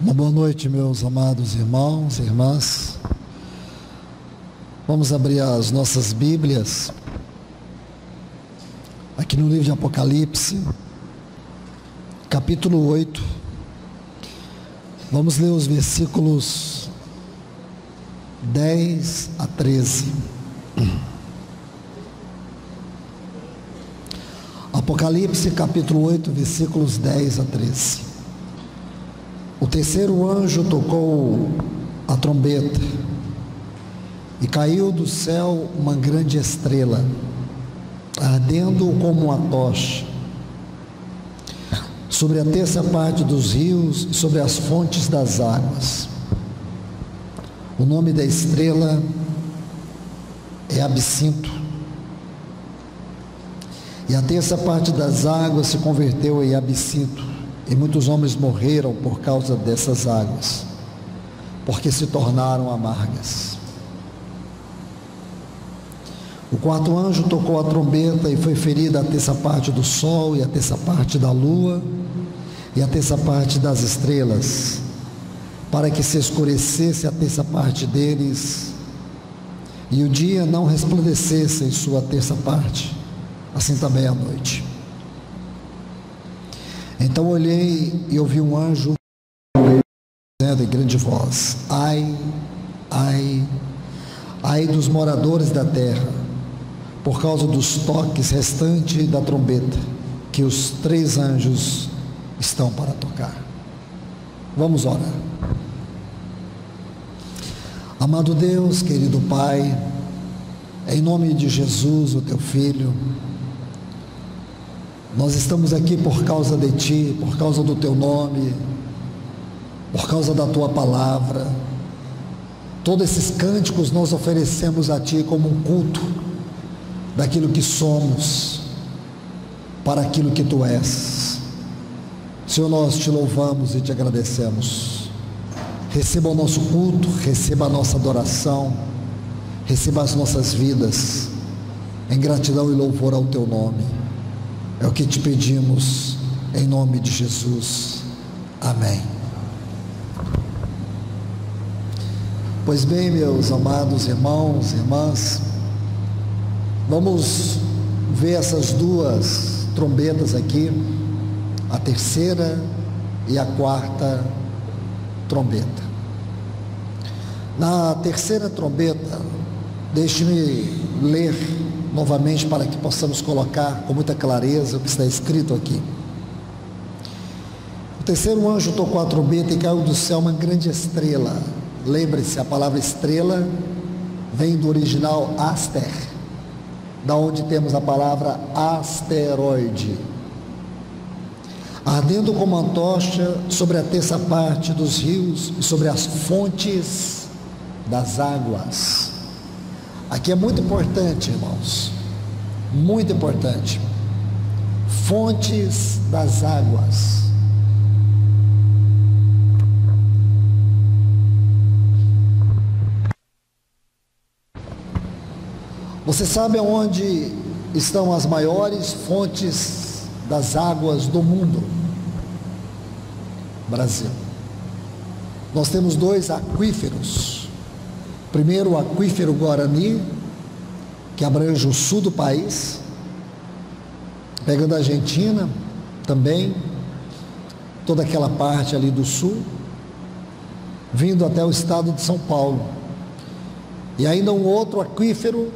Uma boa noite, meus amados irmãos e irmãs. Vamos abrir as nossas Bíblias aqui no livro de Apocalipse, capítulo 8. Vamos ler os versículos 10 a 13. Apocalipse, capítulo 8, versículos 10 a 13. O terceiro anjo tocou a trombeta, e caiu do céu uma grande estrela, ardendo como uma tocha, sobre a terça parte dos rios e sobre as fontes das águas. O nome da estrela é Absinto, e a terça parte das águas se converteu em absinto, e muitos homens morreram por causa dessas águas, porque se tornaram amargas. O quarto anjo tocou a trombeta, e foi ferida a terça parte do sol, e a terça parte da lua, e a terça parte das estrelas, para que se escurecesse a terça parte deles, e o dia não resplandecesse em sua terça parte, assim também a noite. Então olhei e ouvi um anjo dizendo em grande voz: ai, ai, ai dos moradores da terra, por causa dos toques restantes da trombeta, que os três anjos estão para tocar. Vamos orar. Amado Deus, querido Pai, em nome de Jesus, o teu Filho, nós estamos aqui por causa de Ti, por causa do Teu nome, por causa da Tua palavra. Todos esses cânticos nós oferecemos a Ti como um culto daquilo que somos, para aquilo que Tu és. Senhor, nós Te louvamos e Te agradecemos. Receba o nosso culto, receba a nossa adoração, receba as nossas vidas, em gratidão e louvor ao Teu nome. É o que te pedimos, em nome de Jesus. Amém. Pois bem, meus amados irmãos e irmãs, vamos ver essas duas trombetas aqui, a terceira e a quarta trombeta. Na terceira trombeta, deixe-me ler novamente para que possamos colocar com muita clareza o que está escrito aqui. O terceiro anjo tocou a trombeta, e caiu do céu uma grande estrela. Lembre-se, a palavra estrela vem do original aster, da onde temos a palavra asteroide, ardendo como uma tocha sobre a terça parte dos rios e sobre as fontes das águas. Aqui é muito importante, irmãos, muito importante. Fontes das águas. Você sabe onde estão as maiores fontes das águas do mundo? Brasil. Nós temos dois aquíferos. Primeiro, o aquífero Guarani, que abrange o sul do país, pegando a Argentina também, toda aquela parte ali do sul, vindo até o estado de São Paulo. E ainda um outro aquífero,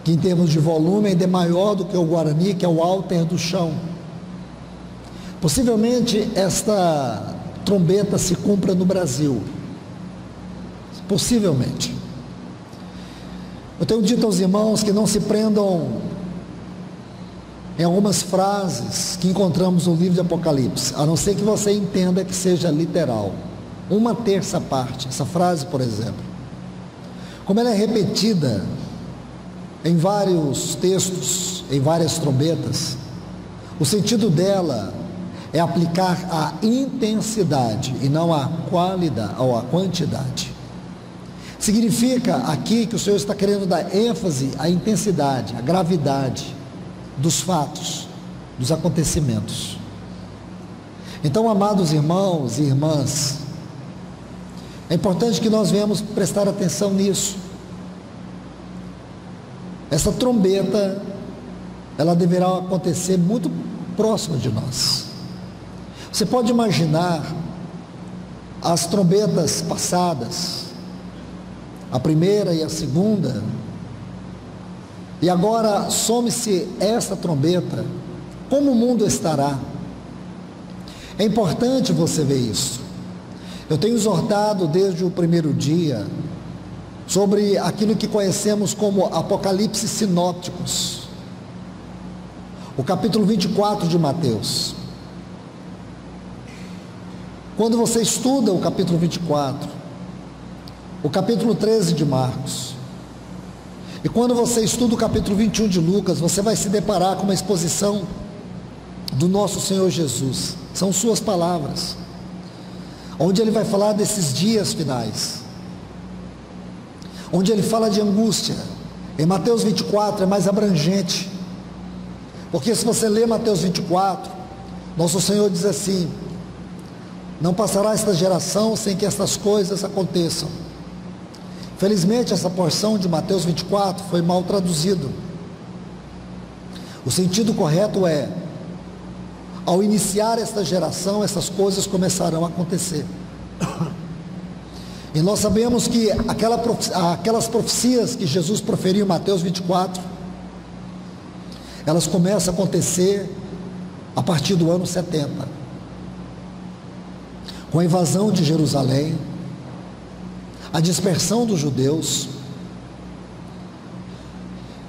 que em termos de volume ainda é maior do que o Guarani, que é o Alter do Chão. Possivelmente esta trombeta se cumpra no Brasil. Possivelmente. Eu tenho dito aos irmãos que não se prendam em algumas frases que encontramos no livro de Apocalipse, a não ser que você entenda que seja literal. Uma terça parte, essa frase, por exemplo, como ela é repetida em vários textos, em várias trombetas, o sentido dela é aplicar a intensidade e não a qualidade ou a quantidade. Significa aqui que o Senhor está querendo dar ênfase à intensidade, à gravidade dos fatos, dos acontecimentos. Então, amados irmãos e irmãs, é importante que nós venhamos prestar atenção nisso. Essa trombeta, ela deverá acontecer muito próximo de nós. Você pode imaginar as trombetas passadas, a primeira e a segunda, e agora some-se esta trombeta, como o mundo estará? É importante você ver isso. Eu tenho exortado desde o primeiro dia sobre aquilo que conhecemos como Apocalipse sinópticos, o capítulo 24 de Mateus. Quando você estuda o capítulo 24, o capítulo 13 de Marcos, e quando você estuda o capítulo 21 de Lucas, você vai se deparar com uma exposição do nosso Senhor Jesus. São suas palavras, onde ele vai falar desses dias finais, onde ele fala de angústia. Em Mateus 24 é mais abrangente, porque se você ler Mateus 24, nosso Senhor diz assim: não passará esta geração sem que estas coisas aconteçam. Felizmente essa porção de Mateus 24 foi mal traduzido. O sentido correto é: ao iniciar esta geração, essas coisas começarão a acontecer. E nós sabemos que aquelas profecias que Jesus proferiu em Mateus 24, elas começam a acontecer a partir do ano 70, com a invasão de Jerusalém, a dispersão dos judeus.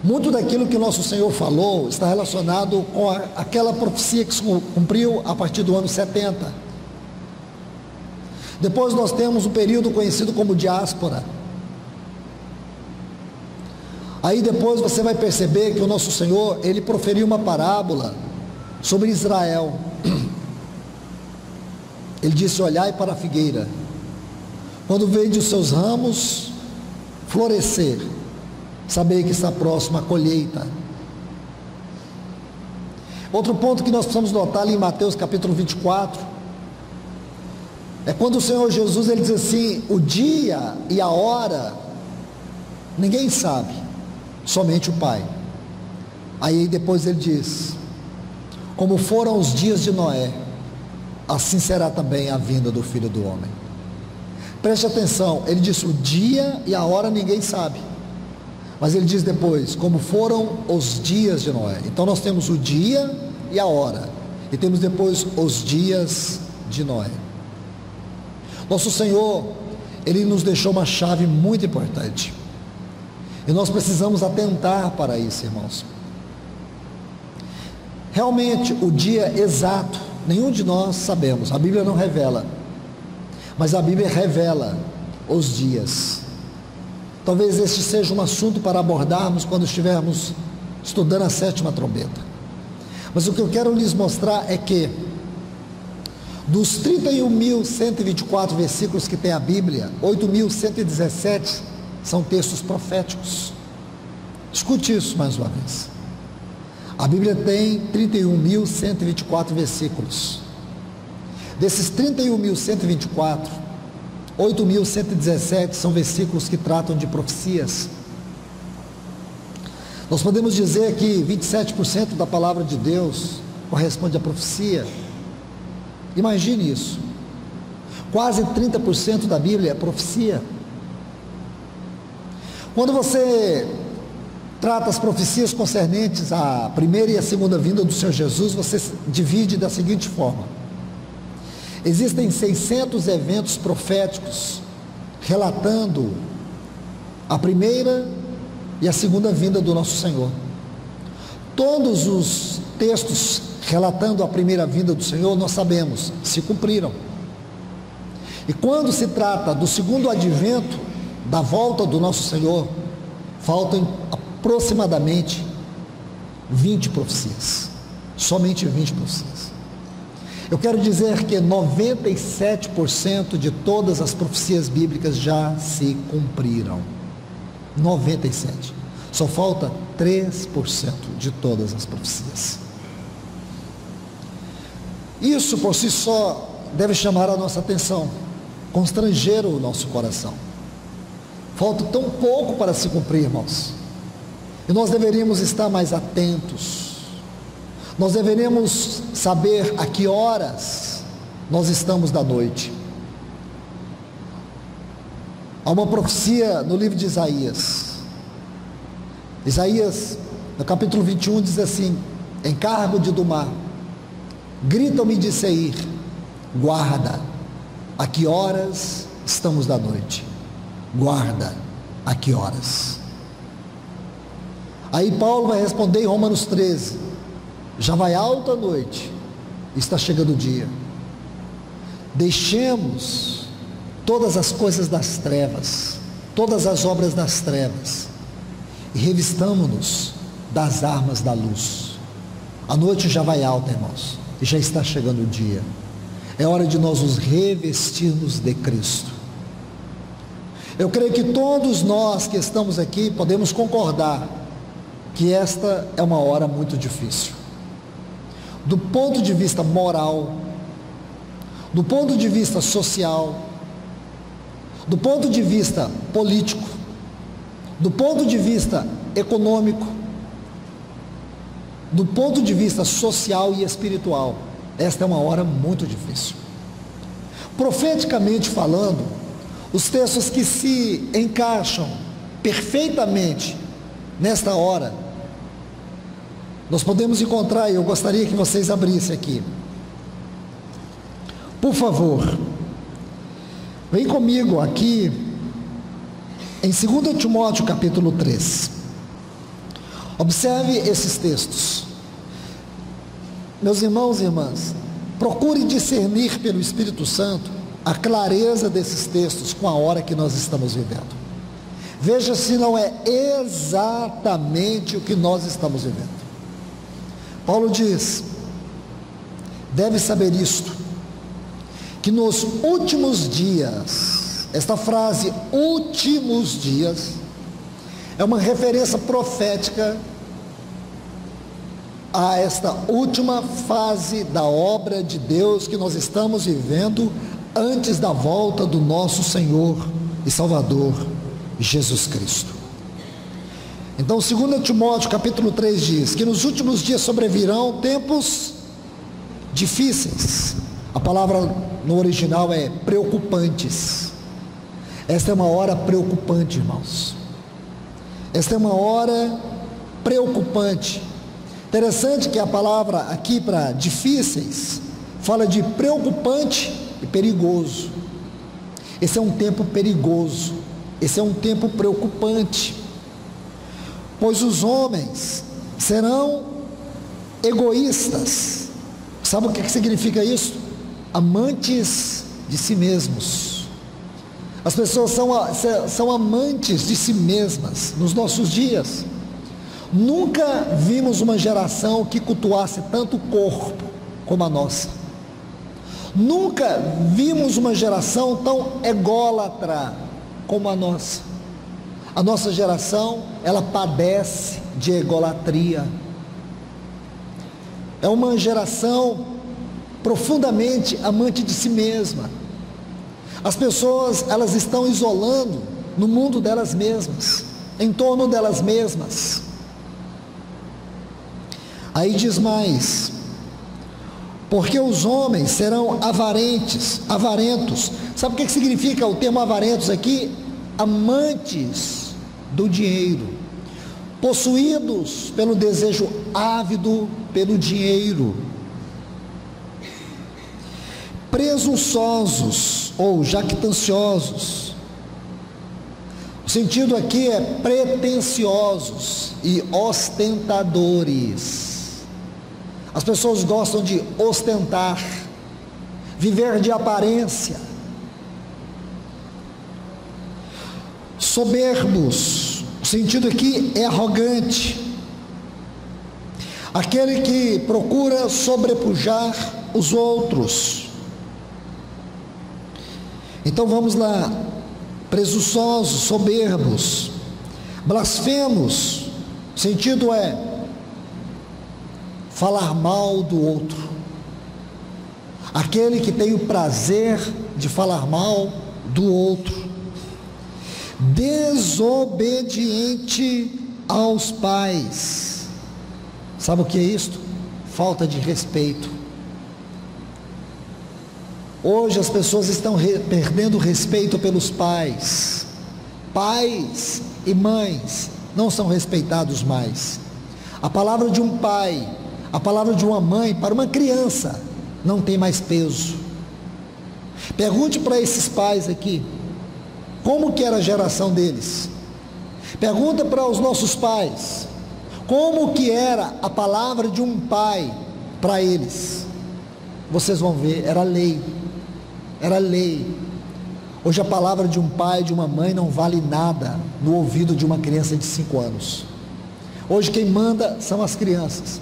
Muito daquilo que nosso Senhor falou está relacionado com aquela profecia que se cumpriu a partir do ano 70. Depois nós temos um período conhecido como diáspora. Aí depois você vai perceber que o nosso Senhor, ele proferiu uma parábola sobre Israel. Ele disse: olhai para a figueira, quando vede os seus ramos florescer, sabei que está próxima a colheita. Outro ponto que nós precisamos notar ali em Mateus capítulo 24, é quando o Senhor Jesus, ele diz assim: o dia e a hora, ninguém sabe, somente o Pai. Aí depois ele diz: como foram os dias de Noé, assim será também a vinda do Filho do Homem. Preste atenção, ele disse o dia e a hora ninguém sabe, mas ele diz depois, como foram os dias de Noé. Então nós temos o dia e a hora, e temos depois os dias de Noé. Nosso Senhor, ele nos deixou uma chave muito importante, e nós precisamos atentar para isso, irmãos. Realmente o dia exato, nenhum de nós sabemos, a Bíblia não revela, mas a Bíblia revela os dias. Talvez este seja um assunto para abordarmos quando estivermos estudando a sétima trombeta. Mas o que eu quero lhes mostrar é que, dos 31.124 versículos que tem a Bíblia, 8.117 são textos proféticos. Escute isso mais uma vez. A Bíblia tem 31.124 versículos. Desses 31.124, 8.117 são versículos que tratam de profecias. Nós podemos dizer que 27% da palavra de Deus corresponde à profecia. Imagine isso. Quase 30% da Bíblia é profecia. Quando você trata as profecias concernentes à primeira e à segunda vinda do Senhor Jesus, você divide da seguinte forma: existem 600 eventos proféticos relatando a primeira e a segunda vinda do nosso Senhor. Todos os textos relatando a primeira vinda do Senhor, nós sabemos, se cumpriram. E quando se trata do segundo advento, da volta do nosso Senhor, faltam aproximadamente 20 profecias, somente 20 profecias. Eu quero dizer que 97% de todas as profecias bíblicas já se cumpriram. 97%. Só falta 3% de todas as profecias. Isso por si só deve chamar a nossa atenção, constranger o nosso coração. Falta tão pouco para se cumprir, irmãos, e nós deveríamos estar mais atentos. Nós deveríamos saber a que horas nós estamos da noite. Há uma profecia no livro de Isaías. Isaías, no capítulo 21, diz assim: encargo de Dumá, gritam-me de Seir, guarda, a que horas estamos da noite? Guarda, a que horas? Aí Paulo vai responder em Romanos 13: já vai alta a noite, está chegando o dia. Deixemos todas as coisas das trevas, todas as obras das trevas, e revistamo-nos das armas da luz. A noite já vai alta, irmãos, e já está chegando o dia. É hora de nós nos revestirmos de Cristo. Eu creio que todos nós que estamos aqui podemos concordar que esta é uma hora muito difícil. Do ponto de vista moral, do ponto de vista social, do ponto de vista político, do ponto de vista econômico, do ponto de vista social e espiritual, esta é uma hora muito difícil. Profeticamente falando, os textos que se encaixam perfeitamente nesta hora, nós podemos encontrar, e eu gostaria que vocês abrissem aqui, por favor, vem comigo aqui em 2 Timóteo capítulo 3. Observe esses textos. Meus irmãos e irmãs, procure discernir pelo Espírito Santo a clareza desses textos com a hora que nós estamos vivendo. Veja se não é exatamente o que nós estamos vivendo. Paulo diz: deve saber isto, que nos últimos dias, esta frase últimos dias, é uma referência profética a esta última fase da obra de Deus que nós estamos vivendo antes da volta do nosso Senhor e Salvador Jesus Cristo. Então 2 Timóteo capítulo 3 diz que nos últimos dias sobrevirão tempos difíceis. A palavra no original é preocupantes. Esta é uma hora preocupante, irmãos. Esta é uma hora preocupante. Interessante que a palavra aqui para difíceis fala de preocupante e perigoso. Esse é um tempo perigoso. Esse é um tempo preocupante. Pois os homens serão egoístas. Sabe o que significa isso? Amantes de si mesmos. As pessoas são amantes de si mesmas nos nossos dias. Nunca vimos uma geração que cultuasse tanto o corpo como a nossa. Nunca vimos uma geração tão ególatra como a nossa. A nossa geração, ela padece de egolatria. É uma geração profundamente amante de si mesma. As pessoas, elas estão isolando no mundo delas mesmas, em torno delas mesmas. Aí diz mais: porque os homens serão avarentos. Sabe o que significa o termo avarentos aqui? Amantes do dinheiro, possuídos pelo desejo ávido pelo dinheiro, presunçosos ou jactanciosos. O sentido aqui é pretensiosos e ostentadores. As pessoas gostam de ostentar, viver de aparência. Soberbos, o sentido aqui é arrogante. Aquele que procura sobrepujar os outros. Então vamos lá: presunçosos, soberbos, blasfemos, o sentido é falar mal do outro, aquele que tem o prazer de falar mal do outro, desobediente aos pais. Sabe o que é isto? Falta de respeito. Hoje as pessoas estão perdendo o respeito pelos pais. Pais e mães não são respeitados mais. A palavra de um pai, a palavra de uma mãe para uma criança não tem mais peso. Pergunte para esses pais aqui, como que era a geração deles? Pergunta para os nossos pais, como que era a palavra de um pai para eles? Vocês vão ver, era lei. Era lei. Hoje a palavra de um pai, de uma mãe não vale nada no ouvido de uma criança de 5 anos. Hoje quem manda são as crianças.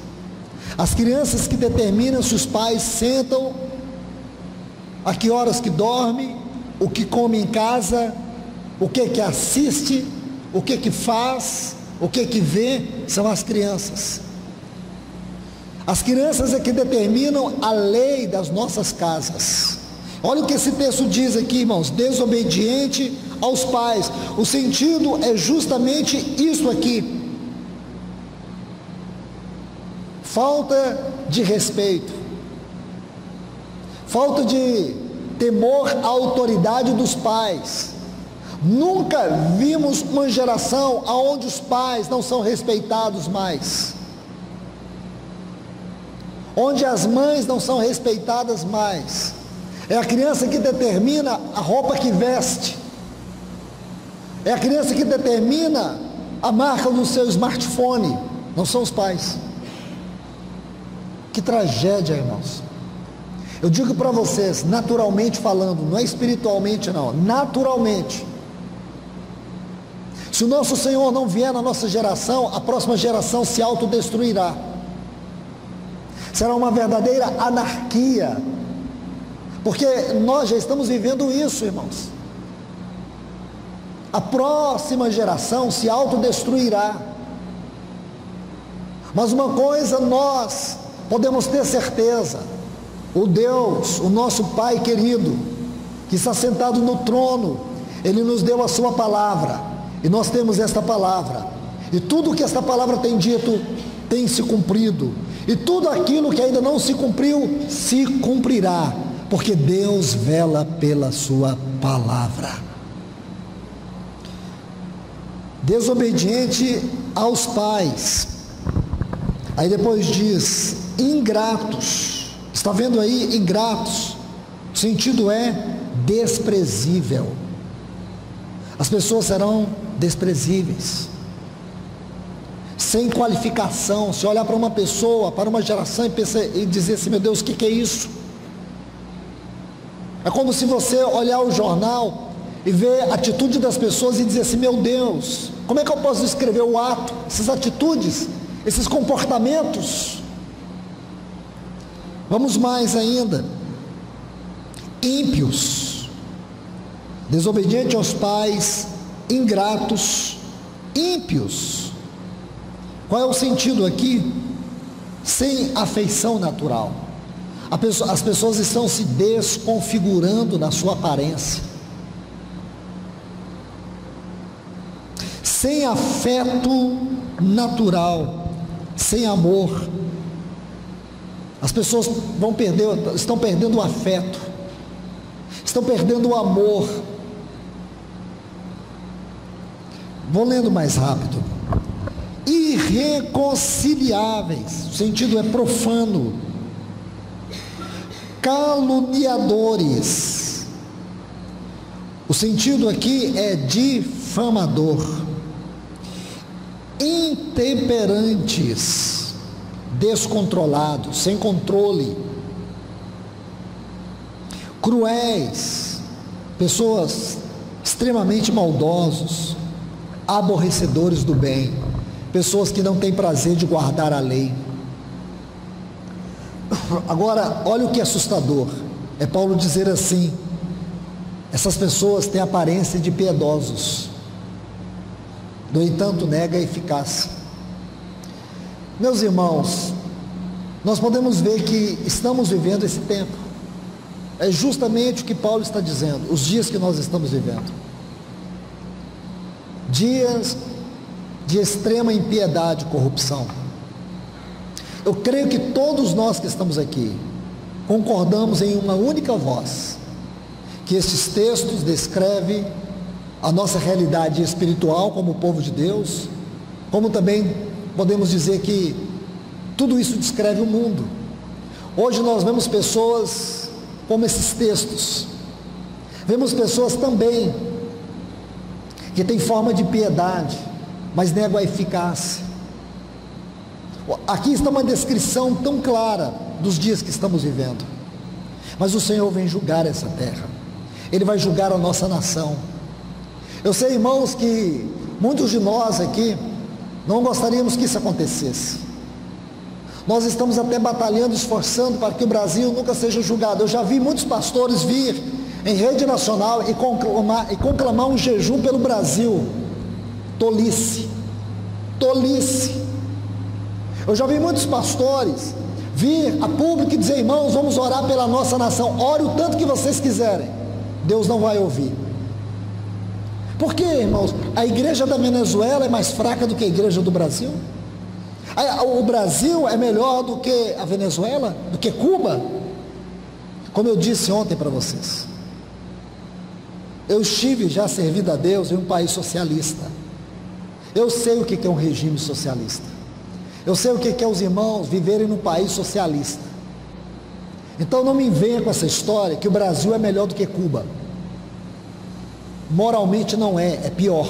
As crianças que determinam se os pais sentam, a que horas que dorme, o que come em casa, o que assiste, o que faz, o que vê, são as crianças. As crianças é que determinam a lei das nossas casas. Olha o que esse texto diz aqui, irmãos: desobediente aos pais. O sentido é justamente isso aqui: falta de respeito, falta de temor à autoridade dos pais. Nunca vimos uma geração onde os pais não são respeitados mais, onde as mães não são respeitadas mais. É a criança que determina a roupa que veste, é a criança que determina a marca do seu smartphone, não são os pais. Que tragédia, irmãos. Eu digo para vocês, naturalmente falando, não é espiritualmente não, naturalmente, se o nosso Senhor não vier na nossa geração, a próxima geração se autodestruirá. Será uma verdadeira anarquia, porque nós já estamos vivendo isso, irmãos. A próxima geração se autodestruirá. Mas uma coisa nós podemos ter certeza: o Deus, o nosso Pai querido, que está sentado no trono, Ele nos deu a sua palavra, e nós temos esta palavra, e tudo que esta palavra tem dito, tem se cumprido, e tudo aquilo que ainda não se cumpriu, se cumprirá, porque Deus vela pela sua palavra. Desobediente aos pais. Aí depois diz, ingratos. Está vendo aí, ingratos? O sentido é desprezível. As pessoas serão desprezíveis, sem qualificação. Se olhar para uma pessoa, para uma geração e dizer assim: meu Deus, o que é isso? É como se você olhar o jornal e ver a atitude das pessoas e dizer assim: meu Deus, como é que eu posso descrever o ato, essas atitudes, esses comportamentos? Vamos mais ainda: ímpios, desobediente aos pais, ingratos, ímpios. Qual é o sentido aqui? Sem afeição natural. As pessoas estão se desconfigurando na sua aparência, sem afeto natural, sem amor. As pessoas estão perdendo o afeto, estão perdendo o amor. Vou lendo mais rápido. Irreconciliáveis, o sentido é profano. Caluniadores, o sentido aqui é difamador. Intemperantes, descontrolados, sem controle. Cruéis, pessoas extremamente maldosos, aborrecedores do bem, pessoas que não têm prazer de guardar a lei. Agora, olha o que é assustador, é Paulo dizer assim: essas pessoas têm aparência de piedosos, no entanto nega a eficácia. Meus irmãos, nós podemos ver que estamos vivendo esse tempo. é justamente o que Paulo está dizendo, os dias que nós estamos vivendo. Dias de extrema impiedade e corrupção. Eu creio que todos nós que estamos aqui concordamos em uma única voz, que esses textos descrevem a nossa realidade espiritual como povo de Deus, como também podemos dizer que tudo isso descreve o mundo. Hoje nós vemos pessoas como esses textos, vemos pessoas também que têm forma de piedade, mas negam a eficácia. Aqui está uma descrição tão clara dos dias que estamos vivendo, mas o Senhor vem julgar essa terra, Ele vai julgar a nossa nação. Eu sei, irmãos, que muitos de nós aqui não gostaríamos que isso acontecesse. Nós estamos até batalhando, esforçando para que o Brasil nunca seja julgado. Eu já vi muitos pastores vir em rede nacional e conclamar um jejum pelo Brasil. Tolice, tolice. Eu já vi muitos pastores vir a público e dizer: irmãos, vamos orar pela nossa nação, ore o tanto que vocês quiserem, Deus não vai ouvir. Por quê, irmãos? A igreja da Venezuela é mais fraca do que a igreja do Brasil? O Brasil é melhor do que a Venezuela? Do que Cuba? Como eu disse ontem para vocês, eu estive já servindo a Deus em um país socialista. Eu sei o que é um regime socialista. Eu sei o que é os irmãos viverem num país socialista. Então não me venha com essa história que o Brasil é melhor do que Cuba. Moralmente não é, é pior.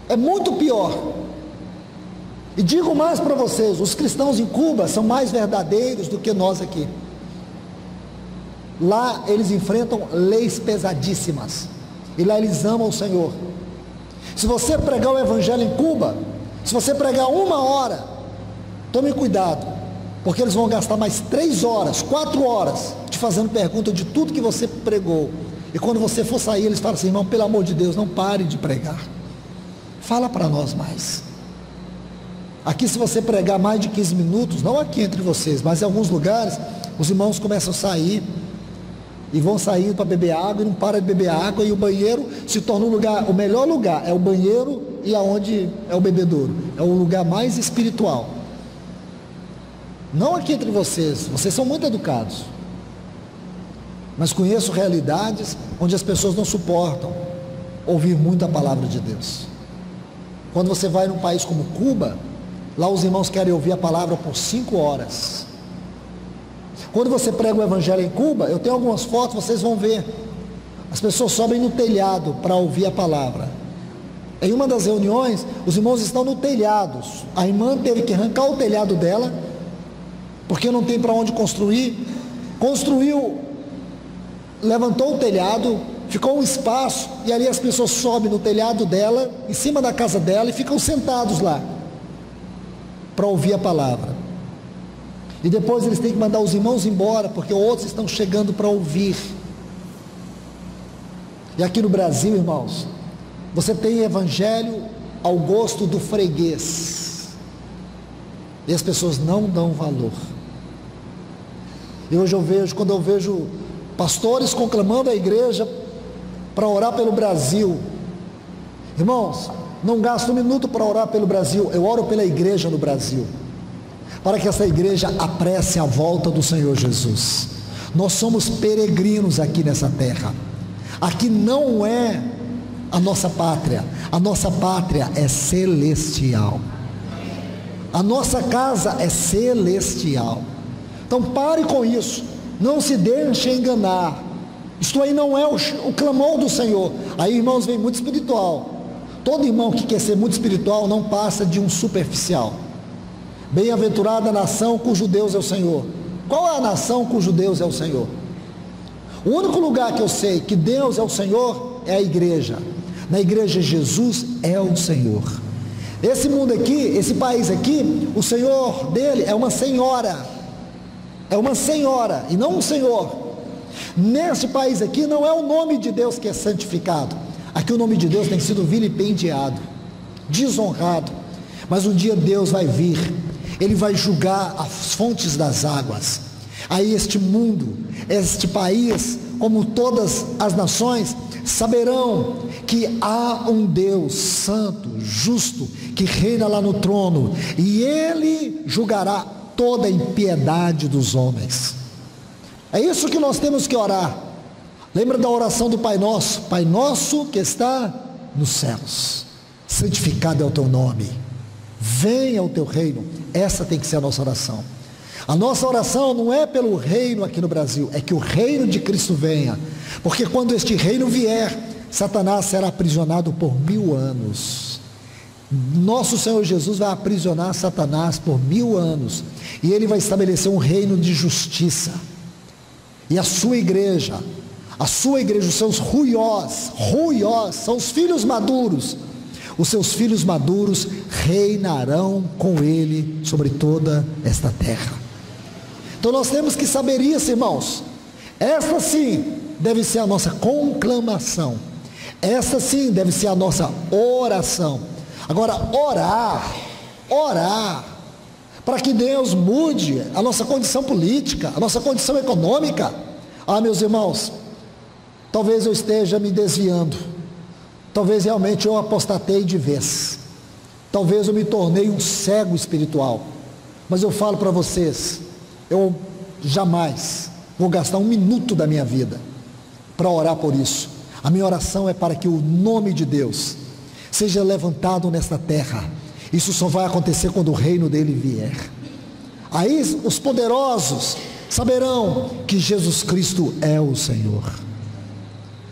É muito pior. E digo mais para vocês, os cristãos em Cuba são mais verdadeiros do que nós aqui. Lá eles enfrentam leis pesadíssimas, e lá eles amam o Senhor. Se você pregar o evangelho em Cuba, se você pregar 1 hora, tome cuidado, porque eles vão gastar mais 3 horas, 4 horas, te fazendo pergunta de tudo que você pregou. E quando você for sair, eles falam assim: irmão, pelo amor de Deus, não pare de pregar, fala para nós mais. Aqui, se você pregar mais de 15 minutos, não aqui entre vocês, mas em alguns lugares, os irmãos começam a sair, e vão sair para beber água, e não para de beber água, e o banheiro se torna um lugar, o melhor lugar é o banheiro, e aonde é o bebedouro, é o lugar mais espiritual. Não aqui entre vocês, vocês são muito educados, mas conheço realidades onde as pessoas não suportam ouvir muito a palavra de Deus. Quando você vai num país como Cuba, lá os irmãos querem ouvir a palavra por 5 horas. Quando você prega o evangelho em Cuba, eu tenho algumas fotos, vocês vão ver, as pessoas sobem no telhado para ouvir a palavra. Em uma das reuniões, os irmãos estão no telhado, a irmã teve que arrancar o telhado dela, porque não tem para onde construir, construiu, levantou o telhado, ficou um espaço, e ali as pessoas sobem no telhado dela, em cima da casa dela, e ficam sentados lá, para ouvir a palavra. E depois eles têm que mandar os irmãos embora, porque outros estão chegando para ouvir. E aqui no Brasil, irmãos, você tem evangelho ao gosto do freguês, e as pessoas não dão valor. E hoje eu vejo, quando eu vejo pastores conclamando a igreja para orar pelo Brasil, irmãos, não gasto 1 minuto para orar pelo Brasil, eu oro pela igreja no Brasil, para que essa igreja apresse a volta do Senhor Jesus. Nós somos peregrinos aqui nessa terra, aqui não é a nossa pátria é celestial, a nossa casa é celestial. Então pare com isso, não se deixe enganar. Isto aí não é o clamor do Senhor. Aí, irmãos, vem muito espiritual. Todo irmão que quer ser muito espiritual não passa de um superficial. Bem-aventurada a nação cujo Deus é o Senhor. Qual é a nação cujo Deus é o Senhor? O único lugar que eu sei que Deus é o Senhor é a igreja. Na igreja Jesus é o Senhor. Esse mundo aqui, esse país aqui, o Senhor dele é uma senhora. É uma senhora e não um senhor. Neste país aqui não é o nome de Deus que é santificado. Aqui o nome de Deus tem sido vilipendiado, desonrado. Mas um dia Deus vai vir, Ele vai julgar as fontes das águas, Aí este mundo, este país, como todas as nações, saberão que há um Deus santo, justo, que reina lá no trono, e Ele julgará toda a impiedade dos homens. É isso que nós temos que orar. Lembra da oração do Pai Nosso? Pai Nosso que está nos céus, santificado é o teu nome, venha o teu reino. Essa tem que ser a nossa oração. A nossa oração não é pelo reino aqui no Brasil, é que o reino de Cristo venha, porque quando este reino vier, Satanás será aprisionado por 1000 anos. Nosso Senhor Jesus vai aprisionar Satanás por 1000 anos, e Ele vai estabelecer um reino de justiça, e a sua igreja, os seus ruiós, são os filhos maduros. Os seus filhos maduros reinarão com Ele sobre toda esta terra. Então nós temos que saber isso, irmãos. Esta sim deve ser a nossa conclamação. Esta sim deve ser a nossa oração. Agora, orar, para que Deus mude a nossa condição política, a nossa condição econômica. Meus irmãos, talvez eu esteja me desviando, talvez realmente eu apostatei de vez, talvez eu me tornei um cego espiritual, mas eu falo para vocês, eu jamais vou gastar um minuto da minha vida para orar por isso. A minha oração é para que o nome de Deus seja levantado nesta terra. Isso só vai acontecer quando o reino dele vier. Aí os poderosos saberão que Jesus Cristo é o Senhor.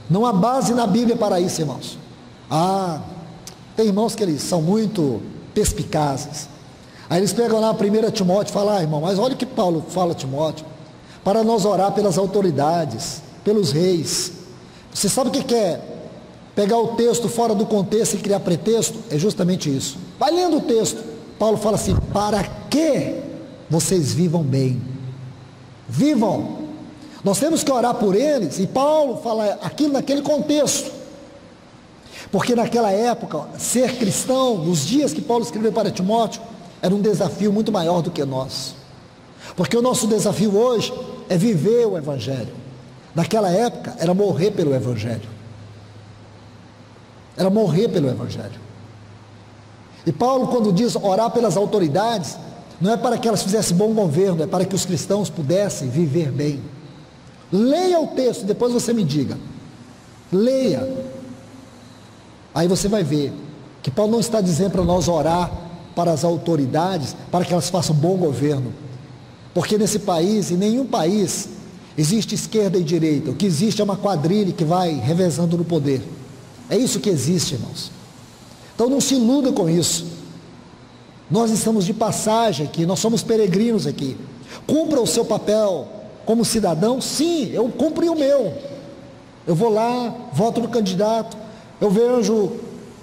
Não há base na Bíblia para isso, irmãos. Tem irmãos que eles são muito perspicazes. Aí eles pegam lá 1 Timóteo e falam: irmão, mas olha o que Paulo fala a Timóteo, para nós orar pelas autoridades, pelos reis. Você sabe o que é pegar o texto fora do contexto e criar pretexto? É justamente isso. Vai lendo o texto. Paulo fala assim: para que vocês vivam bem. Vivam. Nós temos que orar por eles, e Paulo fala aquilo naquele contexto, porque naquela época, ser cristão, nos dias que Paulo escreveu para Timóteo, era um desafio muito maior do que nós, porque o nosso desafio hoje é viver o Evangelho. Naquela época era morrer pelo Evangelho, e Paulo, quando diz orar pelas autoridades, não é para que elas fizessem bom governo, é para que os cristãos pudessem viver bem. Leia o texto, depois você me diga. Leia. Aí você vai ver que Paulo não está dizendo para nós orar para as autoridades, para que elas façam bom governo, porque nesse país, em nenhum país, existe esquerda e direita. O que existe é uma quadrilha que vai revezando no poder. É isso que existe, irmãos. Então não se iluda com isso. Nós estamos de passagem aqui, nós somos peregrinos aqui. Cumpra o seu papel como cidadão. Sim, eu cumpri o meu. Eu vou lá, voto no candidato, eu vejo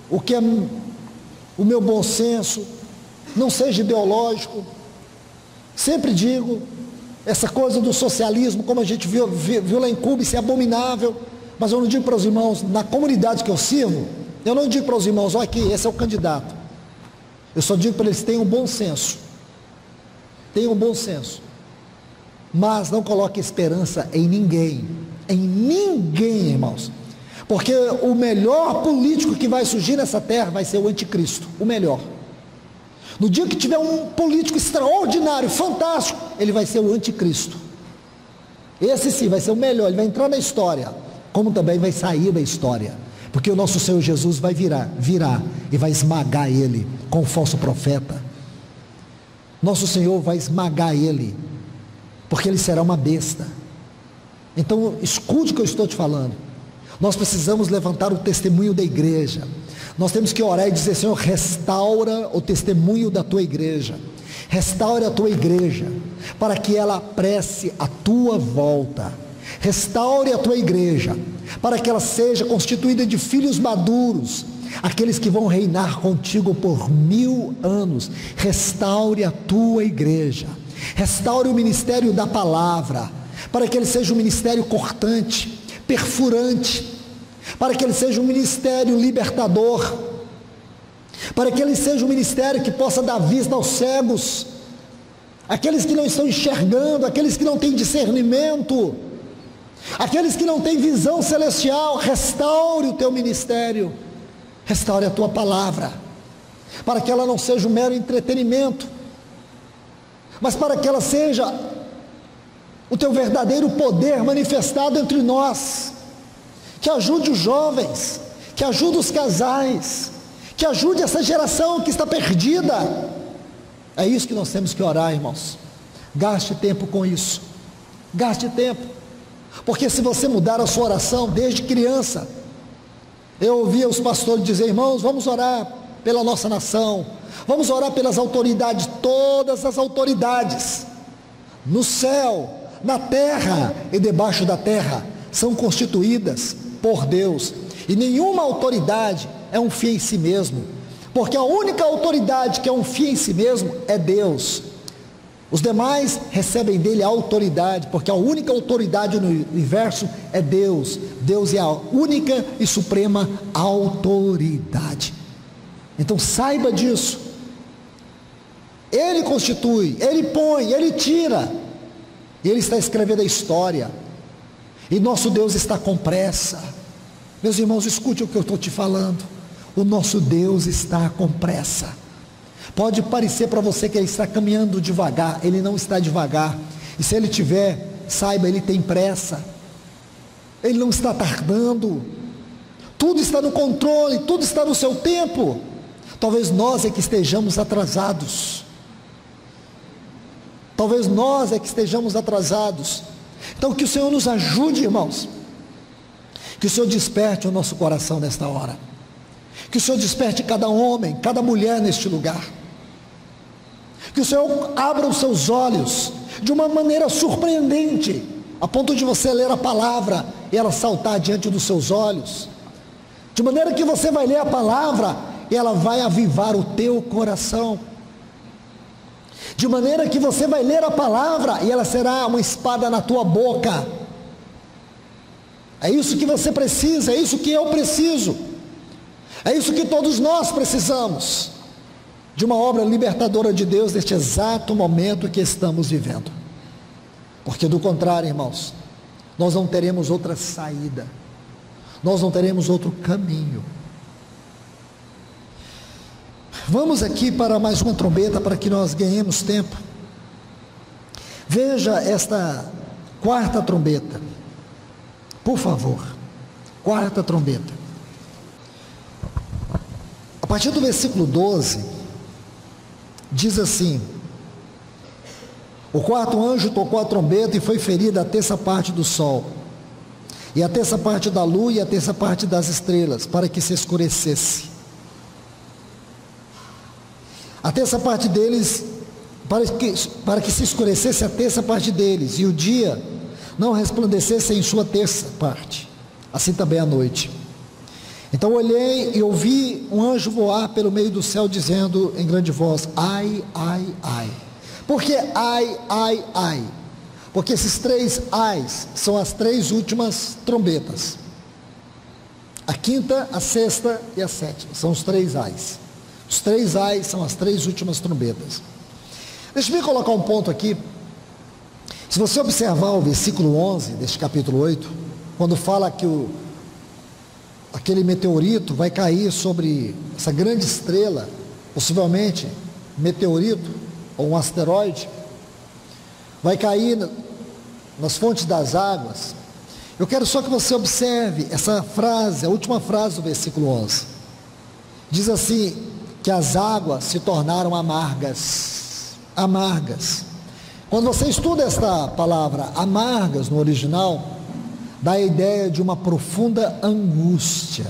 o que é o meu bom senso, não seja ideológico. Sempre digo, essa coisa do socialismo, como a gente viu lá em Cuba, isso é abominável. Mas eu não digo para os irmãos, na comunidade que eu sirvo, eu não digo para os irmãos: olha aqui, esse é o candidato. Eu só digo para eles: tenham bom senso, mas não coloque esperança em ninguém, irmãos, porque o melhor político que vai surgir nessa terra vai ser o anticristo, o melhor. No dia que tiver um político extraordinário, fantástico, ele vai ser o anticristo. Esse sim vai ser o melhor, ele vai entrar na história, como também vai sair da história, porque o nosso Senhor Jesus vai virá e vai esmagar ele com o falso profeta. Nosso Senhor vai esmagar ele, porque ele será uma besta. Então escute o que eu estou te falando. Nós precisamos levantar o testemunho da igreja. Nós temos que orar e dizer: Senhor, restaura o testemunho da tua igreja, restaure a tua igreja, para que ela apresse a tua volta. Restaure a tua igreja, para que ela seja constituída de filhos maduros, aqueles que vão reinar contigo por 1000 anos. Restaure a tua igreja, restaure o ministério da palavra, para que ele seja um ministério cortante, perfurante, para que ele seja um ministério libertador, para que ele seja um ministério que possa dar vista aos cegos, aqueles que não estão enxergando, aqueles que não têm discernimento, aqueles que não têm visão celestial. Restaure o teu ministério, restaure a tua palavra, para que ela não seja um mero entretenimento, mas para que ela seja o teu verdadeiro poder manifestado entre nós, que ajude os jovens, que ajude os casais, que ajude essa geração que está perdida. É isso que nós temos que orar, irmãos. Gaste tempo com isso, gaste tempo, porque se você mudar a sua oração desde criança, eu ouvia os pastores dizer: irmãos, vamos orar pela nossa nação, vamos orar pelas autoridades, todas as autoridades, no céu, na terra e debaixo da terra, são constituídas por Deus, e nenhuma autoridade é um fim em si mesmo, porque a única autoridade que é um fim em si mesmo é Deus. Os demais recebem dele a autoridade, porque a única autoridade no universo é Deus. Deus é a única e suprema autoridade. Então saiba disso. Ele constitui, Ele põe, Ele tira, e Ele está escrevendo a história, e nosso Deus está com pressa. Meus irmãos, escute o que eu estou te falando. O nosso Deus está com pressa. Pode parecer para você que Ele está caminhando devagar, Ele não está devagar, e se Ele tiver, saiba, Ele tem pressa, Ele não está tardando, tudo está no controle, tudo está no seu tempo. Talvez nós é que estejamos atrasados, talvez nós é que estejamos atrasados. Então que o Senhor nos ajude, irmãos, que o Senhor desperte o nosso coração nesta hora, que o Senhor desperte cada homem, cada mulher neste lugar, que o Senhor abra os seus olhos de uma maneira surpreendente, a ponto de você ler a palavra e ela saltar diante dos seus olhos, de maneira que você vai ler a palavra e ela vai avivar o teu coração, de maneira que você vai ler a palavra e ela será uma espada na tua boca. É isso que você precisa, é isso que eu preciso, é isso que todos nós precisamos, de uma obra libertadora de Deus neste exato momento que estamos vivendo, porque do contrário, irmãos, nós não teremos outra saída, nós não teremos outro caminho. Vamos aqui para mais uma trombeta, para que nós ganhemos tempo. Veja esta quarta trombeta, por favor, quarta trombeta. A partir do versículo 12, diz assim: o quarto anjo tocou a trombeta e foi ferida a terça parte do sol, e a terça parte da lua e a terça parte das estrelas, para que se escurecesse. A terça parte deles, para que se escurecesse a terça parte deles, e o dia não resplandecesse em sua terça parte, assim também a noite. Então olhei e ouvi um anjo voar pelo meio do céu, dizendo em grande voz: ai, ai, ai. Por que ai, ai, ai? Porque esses três ais são as três últimas trombetas. A quinta, a sexta e a sétima, são os três ais. Os três ais são as três últimas trombetas. Deixa eu colocar um ponto aqui. Se você observar o versículo 11 deste capítulo 8, quando fala que aquele meteorito vai cair sobre essa grande estrela, possivelmente meteorito ou um asteroide, vai cair nas fontes das águas. Eu quero só que você observe essa frase, a última frase do versículo 11. Diz assim, que as águas se tornaram amargas. Amargas. Quando você estuda esta palavra amargas no original, dá a ideia de uma profunda angústia.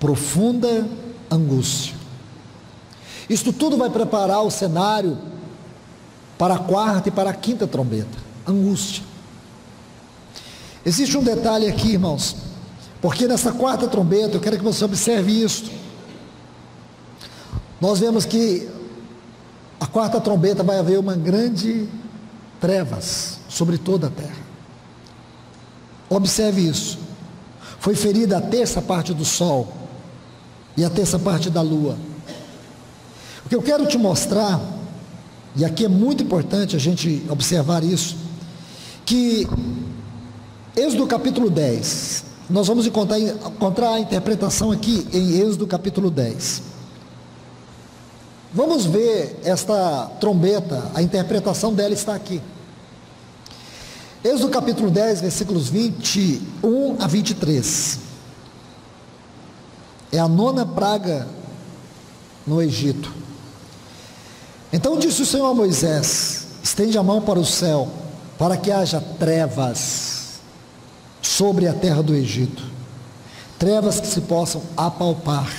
Profunda angústia. Isto tudo vai preparar o cenário para a quarta e para a quinta trombeta. Angústia. Existe um detalhe aqui, irmãos, porque nessa quarta trombeta, eu quero que você observe isto. Nós vemos que a quarta trombeta vai haver uma grande trevas sobre toda a terra. Observe isso. Foi ferida a terça parte do sol e a terça parte da lua. O que eu quero te mostrar e aqui é muito importante a gente observar isso, que Êxodo capítulo 10, nós vamos encontrar a interpretação aqui em Êxodo capítulo 10. Vamos ver esta trombeta, a interpretação dela está aqui. Êxodo capítulo 10, versículos 21 a 23. É a 9ª praga no Egito. Então disse o Senhor a Moisés: estende a mão para o céu, para que haja trevas sobre a terra do Egito, trevas que se possam apalpar.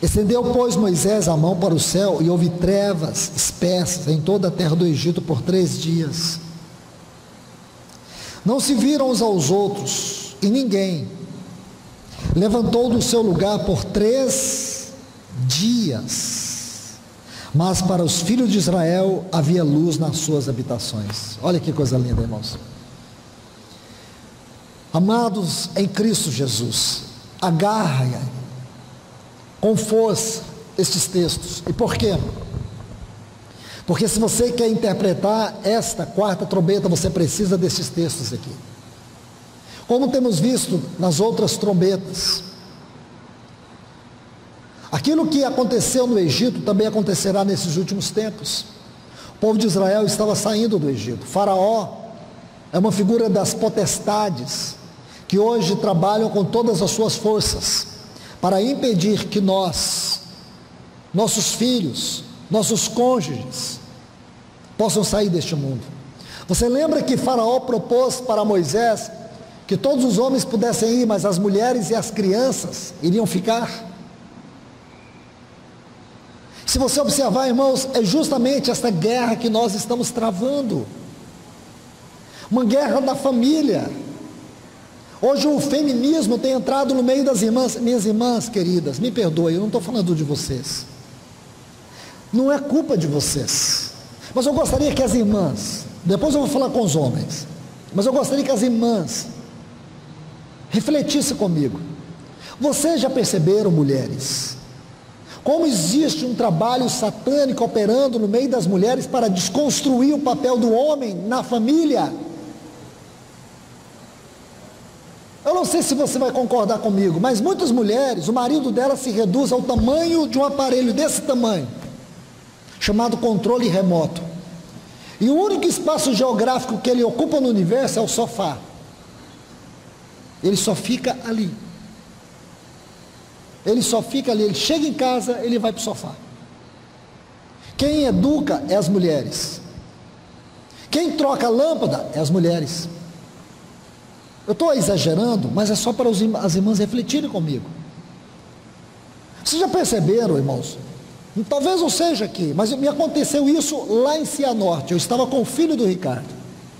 Estendeu, pois, Moisés a mão para o céu, e houve trevas espessas em toda a terra do Egito por 3 dias. Não se viram uns aos outros, e ninguém levantou do seu lugar por 3 dias. Mas para os filhos de Israel havia luz nas suas habitações. Olha que coisa linda, irmãos. Amados em Cristo Jesus, agarra com força estes textos. E por quê? Porque se você quer interpretar esta 4ª trombeta, você precisa desses textos aqui. Como temos visto nas outras trombetas, aquilo que aconteceu no Egito também acontecerá nesses últimos tempos. O povo de Israel estava saindo do Egito. Faraó é uma figura das potestades que hoje trabalham com todas as suas forças para impedir que nós, nossos filhos, nossos cônjuges possam sair deste mundo. Você lembra que Faraó propôs para Moisés que todos os homens pudessem ir, mas as mulheres e as crianças iriam ficar? Se você observar, irmãos, é justamente esta guerra que nós estamos travando, uma guerra da família. Hoje o feminismo tem entrado no meio das irmãs. Minhas irmãs queridas, me perdoem, eu não estou falando de vocês, não é culpa de vocês, mas eu gostaria que as irmãs, depois eu vou falar com os homens, mas eu gostaria que as irmãs refletissem comigo. Vocês já perceberam, mulheres, como existe um trabalho satânico operando no meio das mulheres para desconstruir o papel do homem na família? Eu não sei se você vai concordar comigo, mas muitas mulheres, o marido dela se reduz ao tamanho de um aparelho desse tamanho, chamado controle remoto, e o único espaço geográfico que ele ocupa no universo é o sofá. Ele só fica ali. Ele só fica ali, ele chega em casa, ele vai para o sofá. Quem educa é as mulheres. Quem troca a lâmpada é as mulheres. Eu estou exagerando, mas é só para as irmãs refletirem comigo. Vocês já perceberam, irmãos? Talvez não seja aqui, mas me aconteceu isso lá em Cianorte. Eu estava com o filho do Ricardo.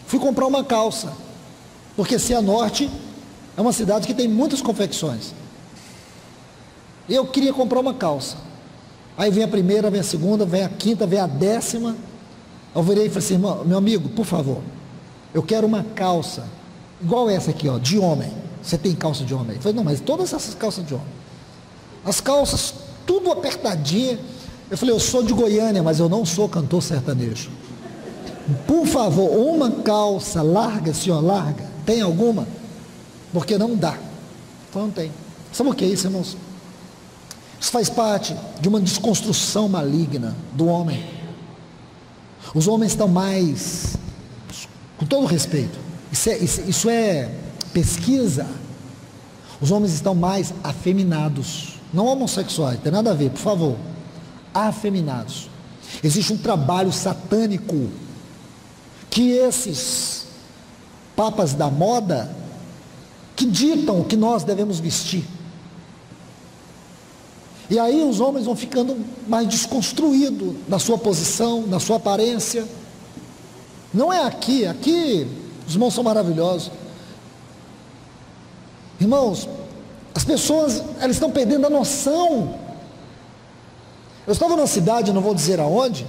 Fui comprar uma calça, porque Cianorte é uma cidade que tem muitas confecções. Eu queria comprar uma calça. Aí vem a primeira, vem a segunda, vem a quinta, vem a 10ª. Eu virei e falei assim: meu amigo, por favor, eu quero uma calça igual essa aqui, ó, de homem. Você tem calça de homem? Eu falei: não, mas todas essas calças de homem. As calças tudo apertadinha. Eu falei: eu sou de Goiânia, mas eu não sou cantor sertanejo. Por favor, uma calça larga, senhor, larga. Tem alguma? Porque não dá. Então não tem. Sabe o que é isso, irmãos? Isso faz parte de uma desconstrução maligna do homem. Os homens estão mais, com todo respeito, isso é pesquisa, os homens estão mais afeminados, não homossexuais, tem nada a ver, por favor, afeminados. Existe um trabalho satânico que esses papas da moda que ditam o que nós devemos vestir. E aí os homens vão ficando mais desconstruídos na sua posição, na sua aparência. Não é aqui os irmãos são maravilhosos. Irmãos, as pessoas, elas estão perdendo a noção. Eu estava numa cidade, não vou dizer aonde,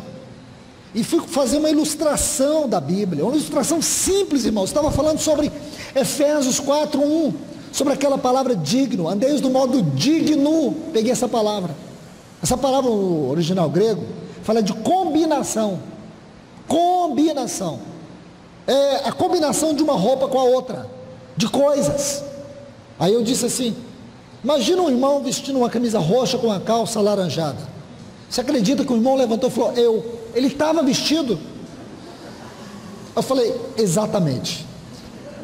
e fui fazer uma ilustração da Bíblia, uma ilustração simples, irmãos. Estava falando sobre Efésios 4:1, sobre aquela palavra digno, andeis do modo digno. Peguei essa palavra no original grego, fala de combinação. Combinação. É a combinação de uma roupa com a outra, de coisas. Aí eu disse assim, imagina um irmão vestindo uma camisa roxa com uma calça alaranjada. Você acredita que o irmão levantou e falou, ele estava vestido? Eu falei, exatamente.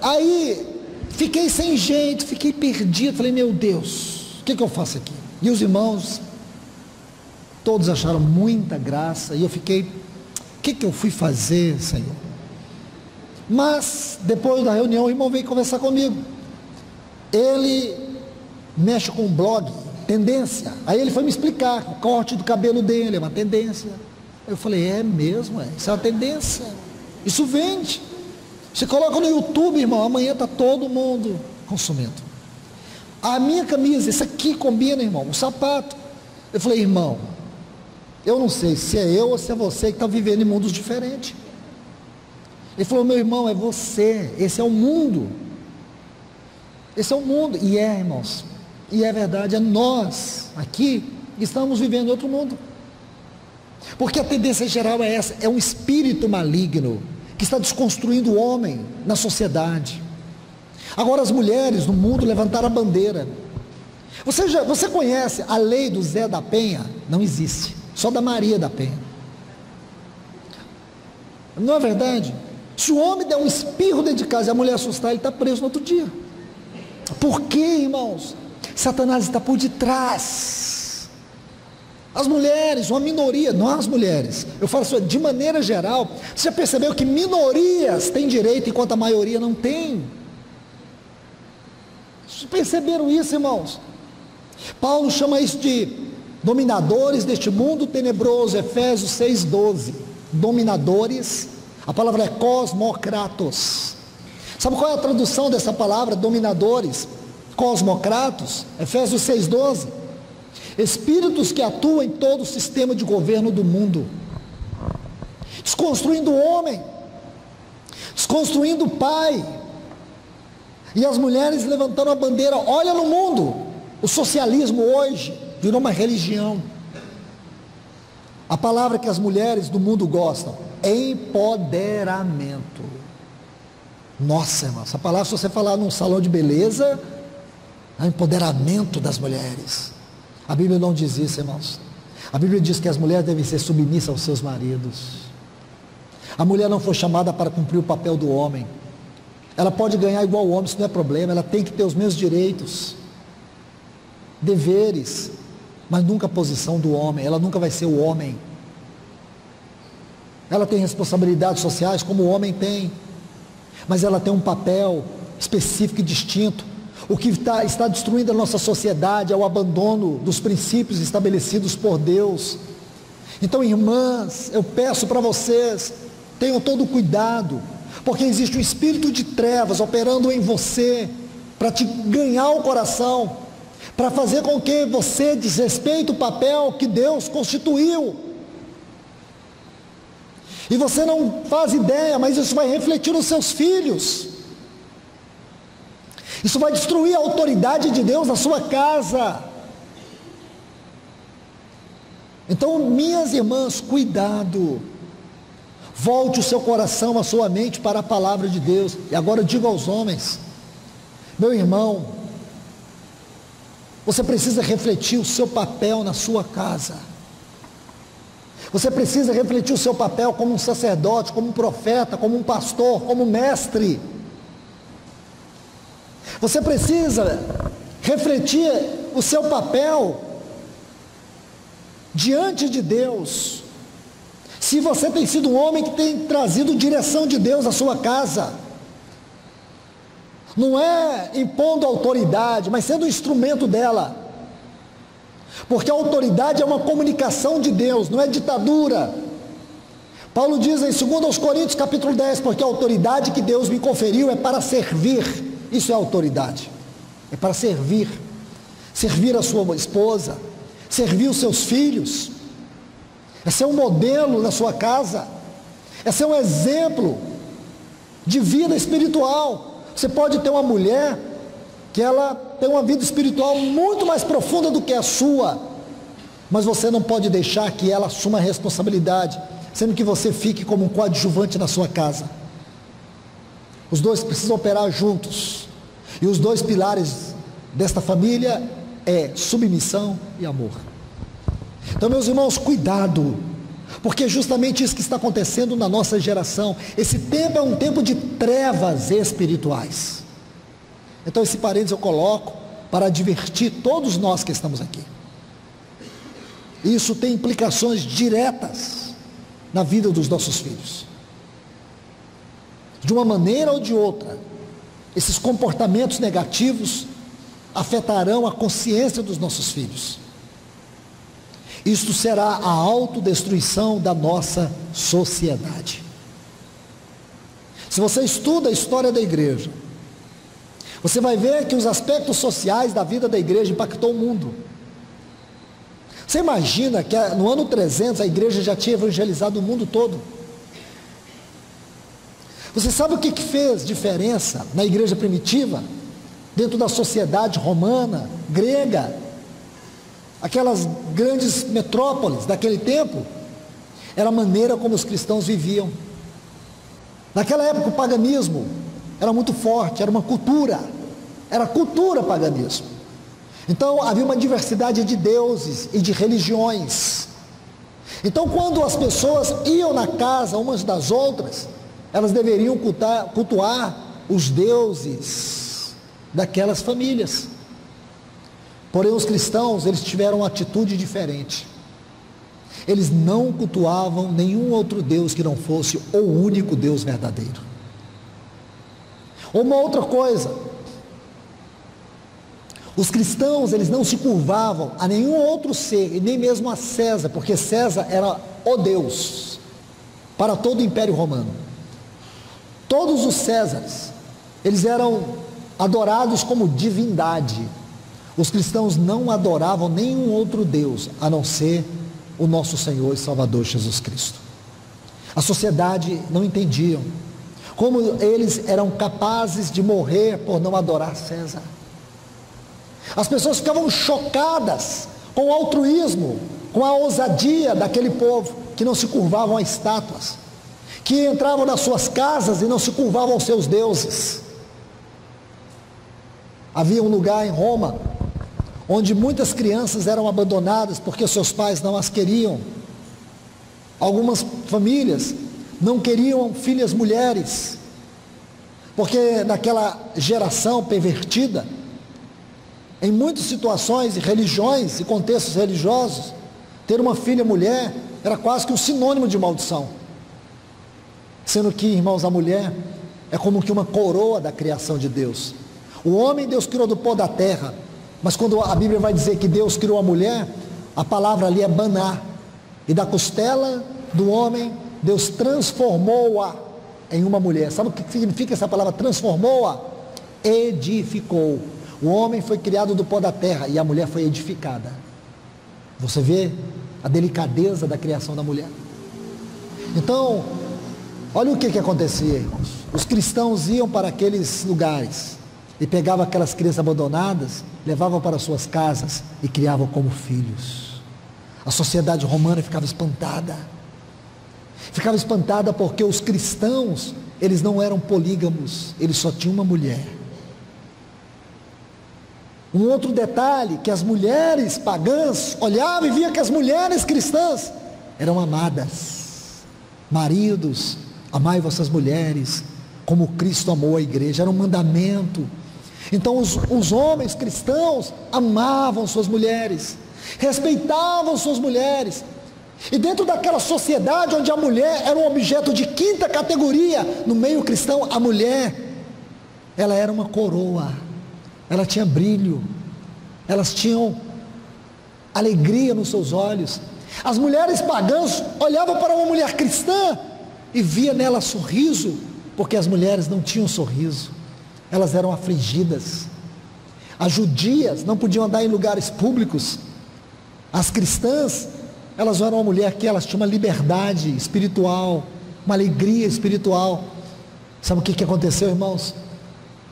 Aí, fiquei sem jeito, fiquei perdido, falei, meu Deus, o que eu faço aqui? E os irmãos, todos acharam muita graça, e eu fiquei, o que eu fui fazer, Senhor? Mas, depois da reunião, o irmão veio conversar comigo. Ele mexe com um blog, tendência. Aí ele foi me explicar, o corte do cabelo dele é uma tendência. Eu falei, é mesmo, isso é uma tendência, isso vende. Você coloca no YouTube, irmão, amanhã está todo mundo consumindo. A minha camisa, isso aqui combina, irmão, o sapato. Eu falei, irmão, eu não sei se é eu ou se é você que está vivendo em mundos diferentes. Ele falou, meu irmão, é você, esse é o mundo. Esse é o mundo, e irmãos, e é verdade, é nós aqui que estamos vivendo em outro mundo. Porque a tendência geral é essa, é um espírito maligno que está desconstruindo o homem na sociedade. Agora as mulheres no mundo levantaram a bandeira. Você conhece a lei do Zé da Penha? Não existe, só da Maria da Penha. Não é verdade? Se o homem der um espirro dentro de casa e a mulher assustar, ele está preso no outro dia. Por quê, irmãos? Satanás está por detrás. As mulheres, uma minoria, não as mulheres, eu falo assim, de maneira geral, você já percebeu que minorias têm direito enquanto a maioria não tem? Vocês perceberam isso, irmãos? Paulo chama isso de dominadores deste mundo tenebroso, Efésios 6,12. Dominadores, a palavra é cosmocratos. Sabe qual é a tradução dessa palavra, dominadores? Cosmocratos, Efésios 6,12. Espíritos que atuam em todo o sistema de governo do mundo, desconstruindo o homem, desconstruindo o pai, e as mulheres levantando a bandeira. Olha no mundo, o socialismo hoje virou uma religião. A palavra que as mulheres do mundo gostam, empoderamento. Nossa, irmão, essa palavra, se você falar num salão de beleza, é o empoderamento das mulheres. A Bíblia não diz isso, irmãos. A Bíblia diz que as mulheres devem ser submissas aos seus maridos. A mulher não foi chamada para cumprir o papel do homem. Ela pode ganhar igual o homem, isso não é problema. Ela tem que ter os mesmos direitos, deveres, mas nunca a posição do homem. Ela nunca vai ser o homem. Ela tem responsabilidades sociais como o homem tem, mas ela tem um papel específico e distinto. O que está destruindo a nossa sociedade é o abandono dos princípios estabelecidos por Deus. Então, irmãs, eu peço para vocês, tenham todo o cuidado, porque existe um espírito de trevas operando em você, para te ganhar o coração, para fazer com que você desrespeite o papel que Deus constituiu. E você não faz ideia, mas isso vai refletir nos seus filhos. Isso vai destruir a autoridade de Deus na sua casa. Então, minhas irmãs, cuidado. Volte o seu coração, a sua mente para a palavra de Deus. E agora eu digo aos homens, meu irmão, você precisa refletir o seu papel na sua casa. Você precisa refletir o seu papel como um sacerdote, como um profeta, como um pastor, como um mestre. Você precisa refletir o seu papel diante de Deus. Se você tem sido um homem que tem trazido direção de Deus à sua casa, não é impondo autoridade, mas sendo um instrumento dela, porque a autoridade é uma comunicação de Deus, não é ditadura. Paulo diz em 2 Coríntios capítulo 10, porque a autoridade que Deus me conferiu é para servir. Isso é autoridade, é para servir a sua esposa, servir os seus filhos, é ser um modelo na sua casa, é ser um exemplo de vida espiritual. Você pode ter uma mulher que ela tem uma vida espiritual muito mais profunda do que a sua, mas você não pode deixar que ela assuma a responsabilidade, sendo que você fique como um coadjuvante na sua casa. Os dois precisam operar juntos, e os dois pilares desta família é submissão e amor. Então, meus irmãos, cuidado, porque é justamente isso que está acontecendo na nossa geração. Esse tempo é um tempo de trevas espirituais. Então, esse parênteses eu coloco para advertir todos nós que estamos aqui. Isso tem implicações diretas na vida dos nossos filhos. De uma maneira ou de outra, esses comportamentos negativos afetarão a consciência dos nossos filhos. Isto será a autodestruição da nossa sociedade. Se você estuda a história da igreja, você vai ver que os aspectos sociais da vida da igreja impactou o mundo. Você imagina que no ano 300 a igreja já tinha evangelizado o mundo todo? Você sabe o que fez diferença na igreja primitiva? Dentro da sociedade romana, grega, aquelas grandes metrópoles daquele tempo, era a maneira como os cristãos viviam. Naquela época o paganismo era muito forte, era uma cultura, era cultura paganismo. Então havia uma diversidade de deuses e de religiões. Então quando as pessoas iam na casa umas das outras, elas deveriam cultuar os deuses daquelas famílias. Porém os cristãos, eles tiveram uma atitude diferente. Eles não cultuavam nenhum outro Deus que não fosse o único Deus verdadeiro. Uma outra coisa, os cristãos, eles não se curvavam a nenhum outro ser, e nem mesmo a César, porque César era o Deus para todo o Império Romano. Todos os Césares, eles eram adorados como divindade. Os cristãos não adoravam nenhum outro Deus, a não ser o nosso Senhor e Salvador Jesus Cristo. A sociedade não entendia como eles eram capazes de morrer por não adorar César. As pessoas ficavam chocadas com o altruísmo, com a ousadia daquele povo, que não se curvavam a estátuas, que entravam nas suas casas e não se curvavam aos seus deuses. Havia um lugar em Roma, onde muitas crianças eram abandonadas porque seus pais não as queriam. Algumas famílias não queriam filhas mulheres, porque naquela geração pervertida, em muitas situações e religiões e contextos religiosos, ter uma filha mulher era quase que um sinônimo de maldição. Sendo que, irmãos, a mulher é como que uma coroa da criação de Deus. O homem Deus criou do pó da terra, mas quando a Bíblia vai dizer que Deus criou a mulher, a palavra ali é baná, e da costela do homem Deus transformou-a em uma mulher. Sabe o que significa essa palavra transformou-a? Edificou. O homem foi criado do pó da terra e a mulher foi edificada. Você vê a delicadeza da criação da mulher. Então, olha o que acontecia, irmãos. Os cristãos iam para aqueles lugares e pegavam aquelas crianças abandonadas, levavam para suas casas e criavam como filhos. A sociedade romana ficava espantada. Ficava espantada porque os cristãos, eles não eram polígamos, eles só tinham uma mulher. Um outro detalhe, que as mulheres pagãs olhavam e viam que as mulheres cristãs eram amadas. Maridos, amai vossas mulheres, como Cristo amou a igreja, era um mandamento. Então os homens cristãos amavam suas mulheres, respeitavam suas mulheres, e dentro daquela sociedade onde a mulher era um objeto de quinta categoria, no meio cristão, a mulher, ela era uma coroa, ela tinha brilho, elas tinham alegria nos seus olhos. As mulheres pagãs olhavam para uma mulher cristã e via nela sorriso, porque as mulheres não tinham sorriso, elas eram afligidas. As judias não podiam andar em lugares públicos. As cristãs, elas eram uma mulher que elas tinham uma liberdade espiritual, uma alegria espiritual. Sabe o que aconteceu, irmãos?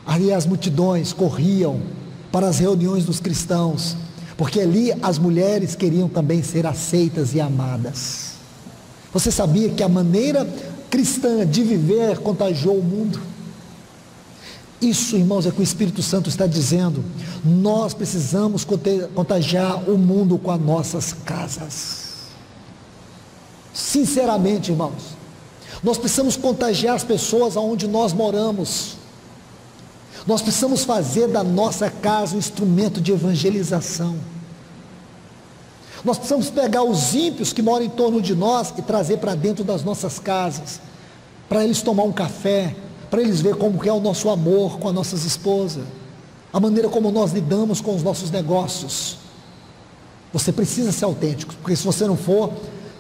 Ali as multidões corriam para as reuniões dos cristãos, porque ali as mulheres queriam também ser aceitas e amadas. Você sabia que a maneira cristã de viver contagiou o mundo? Isso, irmãos, é que o Espírito Santo está dizendo. Nós precisamos contagiar o mundo com as nossas casas. Sinceramente, irmãos, nós precisamos contagiar as pessoas aonde nós moramos. Nós precisamos fazer da nossa casa um instrumento de evangelização. Nós precisamos pegar os ímpios que moram em torno de nós e trazer para dentro das nossas casas, para eles tomar um café, para eles verem como é o nosso amor com as nossas esposas, a maneira como nós lidamos com os nossos negócios. Você precisa ser autêntico, porque se você não for,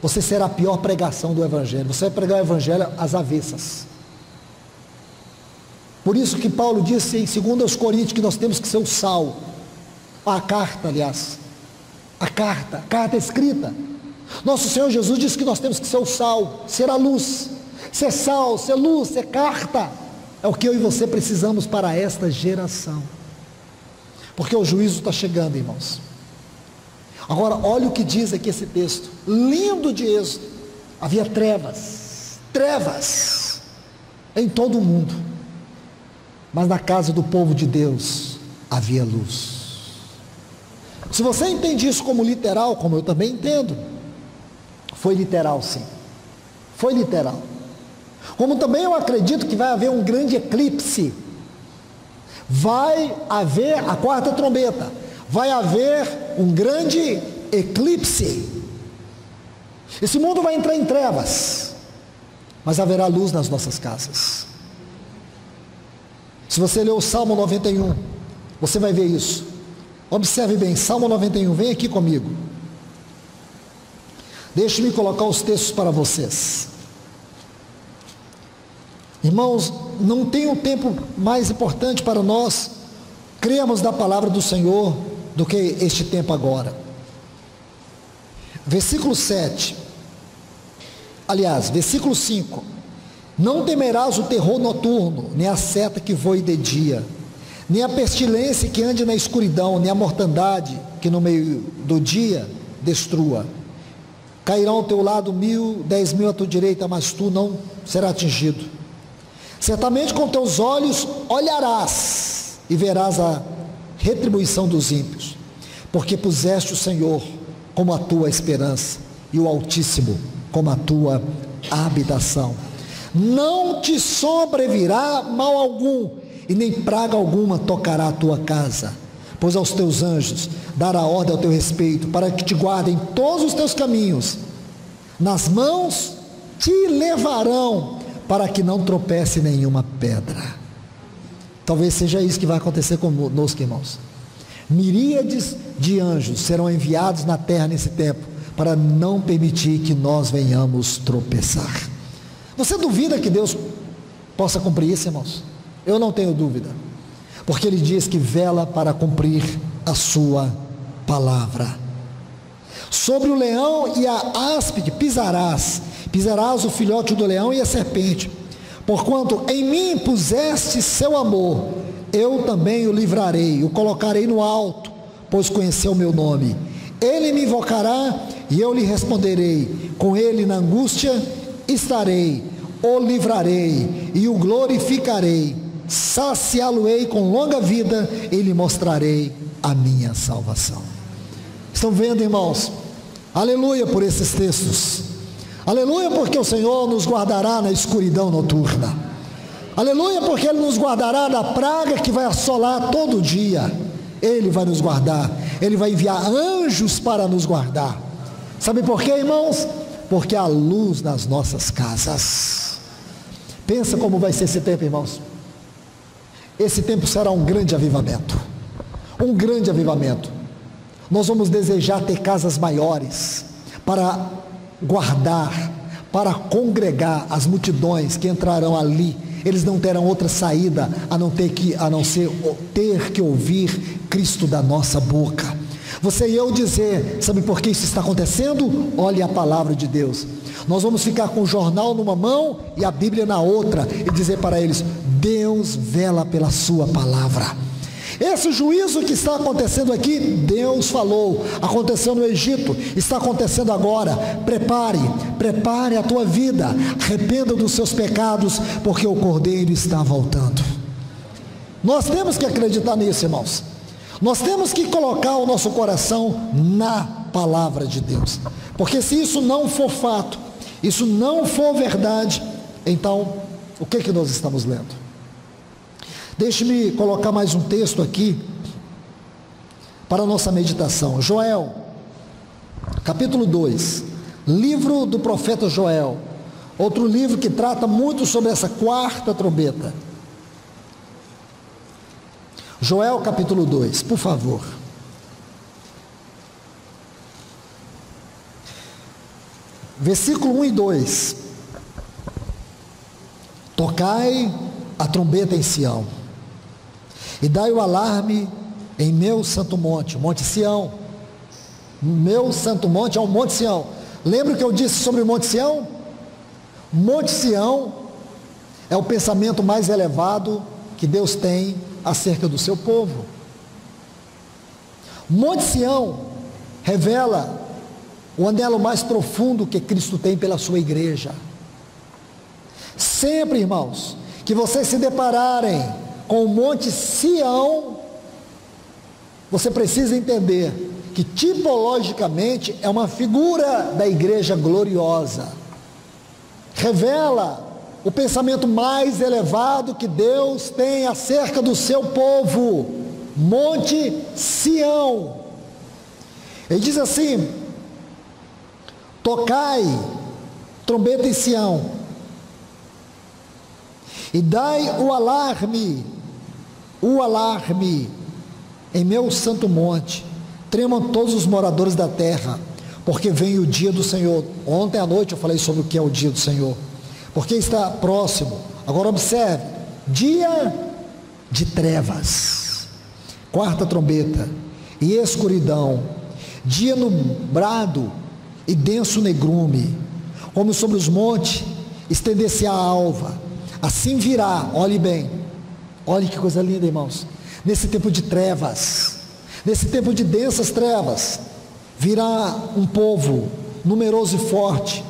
você será a pior pregação do Evangelho. Você vai pregar o Evangelho às avessas. Por isso que Paulo disse em 2 Coríntios que nós temos que ser o sal. A carta, aliás. A carta escrita. Nosso Senhor Jesus disse que nós temos que ser o sal, ser a luz. Ser sal, ser luz, ser carta. É o que eu e você precisamos para esta geração. Porque o juízo está chegando, irmãos. Agora, olha o que diz aqui esse texto, lindo de Êxodo. Havia trevas em todo o mundo, mas na casa do povo de Deus havia luz. Se você entende isso como literal, como eu também entendo, foi literal sim, foi literal. Como também eu acredito que vai haver um grande eclipse, vai haver a quarta trombeta, vai haver um grande eclipse. Esse mundo vai entrar em trevas, mas haverá luz nas nossas casas. Se você ler o Salmo 91, você vai ver isso. Observe bem, Salmo 91, vem aqui comigo. Deixe-me colocar os textos para vocês. Irmãos, não tem um tempo mais importante para nós crermos na palavra do Senhor do que este tempo agora. Versículo 7, aliás, versículo 5: não temerás o terror noturno, nem a seta que voe de dia, nem a pestilência que ande na escuridão, nem a mortandade que no meio do dia destrua. Cairão ao teu lado 1.000, 10.000 à tua direita, mas tu não serás atingido. Certamente com teus olhos olharás e verás a retribuição dos ímpios, porque puseste o Senhor como a tua esperança e o Altíssimo como a tua habitação. Não te sobrevirá mal algum, e nem praga alguma tocará a tua casa, pois aos teus anjos dará ordem ao teu respeito, para que te guardem todos os teus caminhos. Nas mãos te levarão, para que não tropece nenhuma pedra. Talvez seja isso que vai acontecer conosco, irmãos. Miríades de anjos serão enviados na terra nesse tempo, para não permitir que nós venhamos tropeçar. Você duvida que Deus possa cumprir isso, irmãos? Eu não tenho dúvida, porque Ele diz que vela para cumprir a sua palavra. Sobre o leão e a áspide pisarás o filhote do leão e a serpente, porquanto em mim puseste seu amor, eu também o livrarei, o colocarei no alto, pois conheceu o meu nome. Ele me invocará e eu lhe responderei, com ele na angústia estarei, o livrarei e o glorificarei, saciá-lo-ei com longa vida e lhe mostrarei a minha salvação. Estão vendo, irmãos? Aleluia por esses textos. Aleluia porque o Senhor nos guardará na escuridão noturna. Aleluia porque Ele nos guardará da praga que vai assolar todo dia. Ele vai nos guardar. Ele vai enviar anjos para nos guardar. Sabe por quê, irmãos? Porque há luz nas nossas casas. Pensa como vai ser esse tempo, irmãos. Esse tempo será um grande avivamento. Um grande avivamento. Nós vamos desejar ter casas maiores para guardar, para congregar as multidões que entrarão ali. Eles não terão outra saída a não ser ter que ouvir Cristo da nossa boca. Você e eu dizer, sabe por que isso está acontecendo? Olhe a palavra de Deus. Nós vamos ficar com o jornal numa mão e a Bíblia na outra e dizer para eles: Deus vela pela sua palavra. Esse juízo que está acontecendo aqui, Deus falou, aconteceu no Egito, está acontecendo agora. Prepare a tua vida, arrependa dos seus pecados, porque o Cordeiro está voltando. Nós temos que acreditar nisso, irmãos. Nós temos que colocar o nosso coração na palavra de Deus, porque se isso não for fato, isso não for verdade, então o que nós estamos lendo? Deixe-me colocar mais um texto aqui para a nossa meditação. Joel, capítulo 2, livro do profeta Joel, outro livro que trata muito sobre essa quarta trombeta. Joel capítulo 2, por favor. Versículo 1 e 2. Tocai a trombeta em Sião, e dai o alarme em meu santo monte, Monte Sião. Meu santo monte é o Monte Sião. Lembra o que eu disse sobre o Monte Sião? Monte Sião é o pensamento mais elevado que Deus tem acerca do seu povo. Monte Sião revela o anelo mais profundo que Cristo tem pela sua igreja. Sempre, irmãos, que vocês se depararem com o Monte Sião, você precisa entender que tipologicamente é uma figura da igreja gloriosa. Revela o pensamento mais elevado que Deus tem acerca do seu povo, Monte Sião. Ele diz assim: tocai trombeta em Sião, e dai o alarme em meu santo monte. Tremam todos os moradores da terra, porque vem o dia do Senhor. Ontem à noite eu falei sobre o que é o dia do Senhor, porque está próximo. Agora observe: dia de trevas, quarta trombeta, e escuridão, dia nublado e denso negrume, como sobre os montes estender-se a alva. Assim virá, olhe bem, olhe que coisa linda, irmãos, nesse tempo de trevas, nesse tempo de densas trevas, virá um povo numeroso e forte,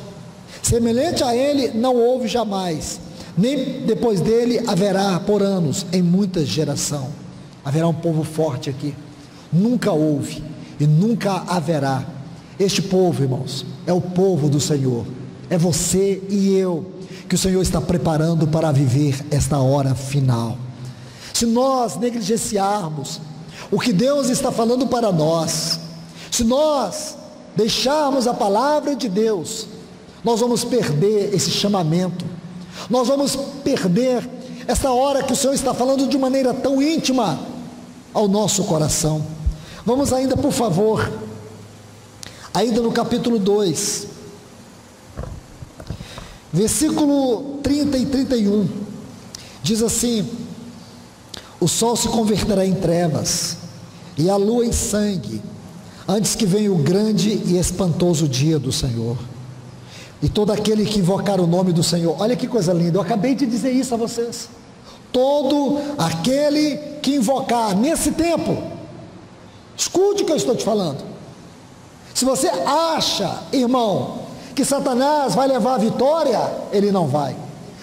semelhante a ele não houve jamais, nem depois dele haverá por anos, em muita geração. Haverá um povo forte aqui, nunca houve e nunca haverá. Este povo, irmãos, é o povo do Senhor, é você e eu, que o Senhor está preparando para viver esta hora final. Se nós negligenciarmos o que Deus está falando para nós, se nós deixarmos a palavra de Deus, nós vamos perder esse chamamento, nós vamos perder esta hora que o Senhor está falando de maneira tão íntima ao nosso coração. Vamos ainda, por favor, ainda no capítulo 2, versículo 30 e 31, diz assim: o sol se converterá em trevas, e a lua em sangue, antes que venha o grande e espantoso dia do Senhor. E todo aquele que invocar o nome do Senhor, olha que coisa linda, eu acabei de dizer isso a vocês. Todo aquele que invocar nesse tempo, escute o que eu estou te falando. Se você acha, irmão, que Satanás vai levar a vitória, ele não vai,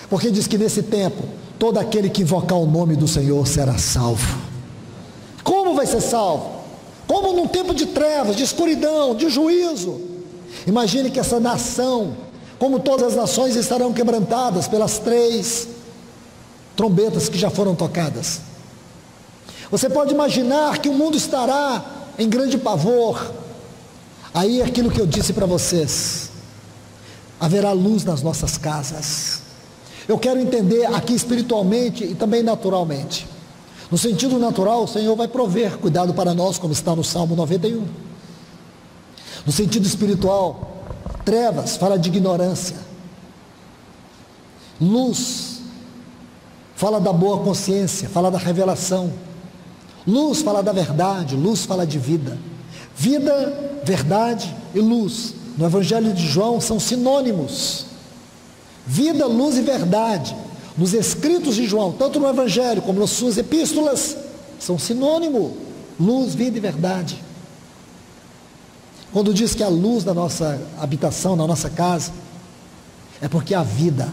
porque diz que nesse tempo, todo aquele que invocar o nome do Senhor será salvo. Como vai ser salvo? Como num tempo de trevas, de escuridão, de juízo. Imagine que essa nação, como todas as nações, estarão quebrantadas pelas 3 trombetas que já foram tocadas. Você pode imaginar que o mundo estará em grande pavor. Aí é aquilo que eu disse para vocês: haverá luz nas nossas casas. Eu quero entender aqui espiritualmente e também naturalmente. No sentido natural, o Senhor vai prover cuidado para nós, como está no Salmo 91. No sentido espiritual, trevas fala de ignorância, luz fala da boa consciência, fala da revelação, luz fala da verdade, luz fala de vida. Vida, verdade e luz, no Evangelho de João, são sinônimos. Vida, luz e verdade, nos escritos de João, tanto no Evangelho como nas suas epístolas, são sinônimo, luz, vida e verdade. Quando diz que a luz da nossa habitação, na nossa casa, é porque há vida.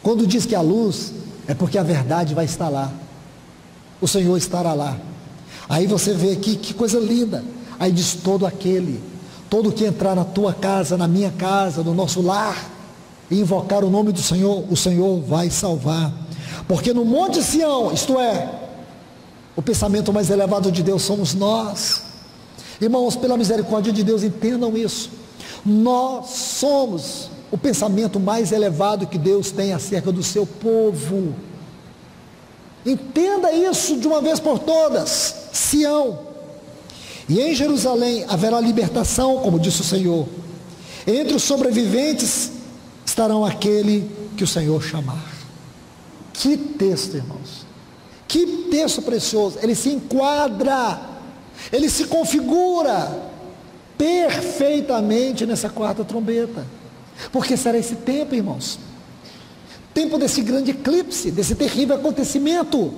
Quando diz que há luz, é porque a verdade vai estar lá, o Senhor estará lá. Aí você vê aqui, que coisa linda, aí diz todo que entrar na tua casa, na minha casa, no nosso lar, e invocar o nome do Senhor, o Senhor vai salvar. Porque no Monte Sião, isto é, o pensamento mais elevado de Deus somos nós. Irmãos, pela misericórdia de Deus, entendam isso. Nós somos o pensamento mais elevado que Deus tem acerca do seu povo. Entenda isso de uma vez por todas. Sião. E em Jerusalém haverá libertação, como disse o Senhor. Entre os sobreviventes estarão aquele que o Senhor chamar. Que texto, irmãos. Que texto precioso. Ele se enquadra, ele se configura perfeitamente nessa quarta trombeta. Porque será esse tempo, irmãos, tempo desse grande eclipse, desse terrível acontecimento.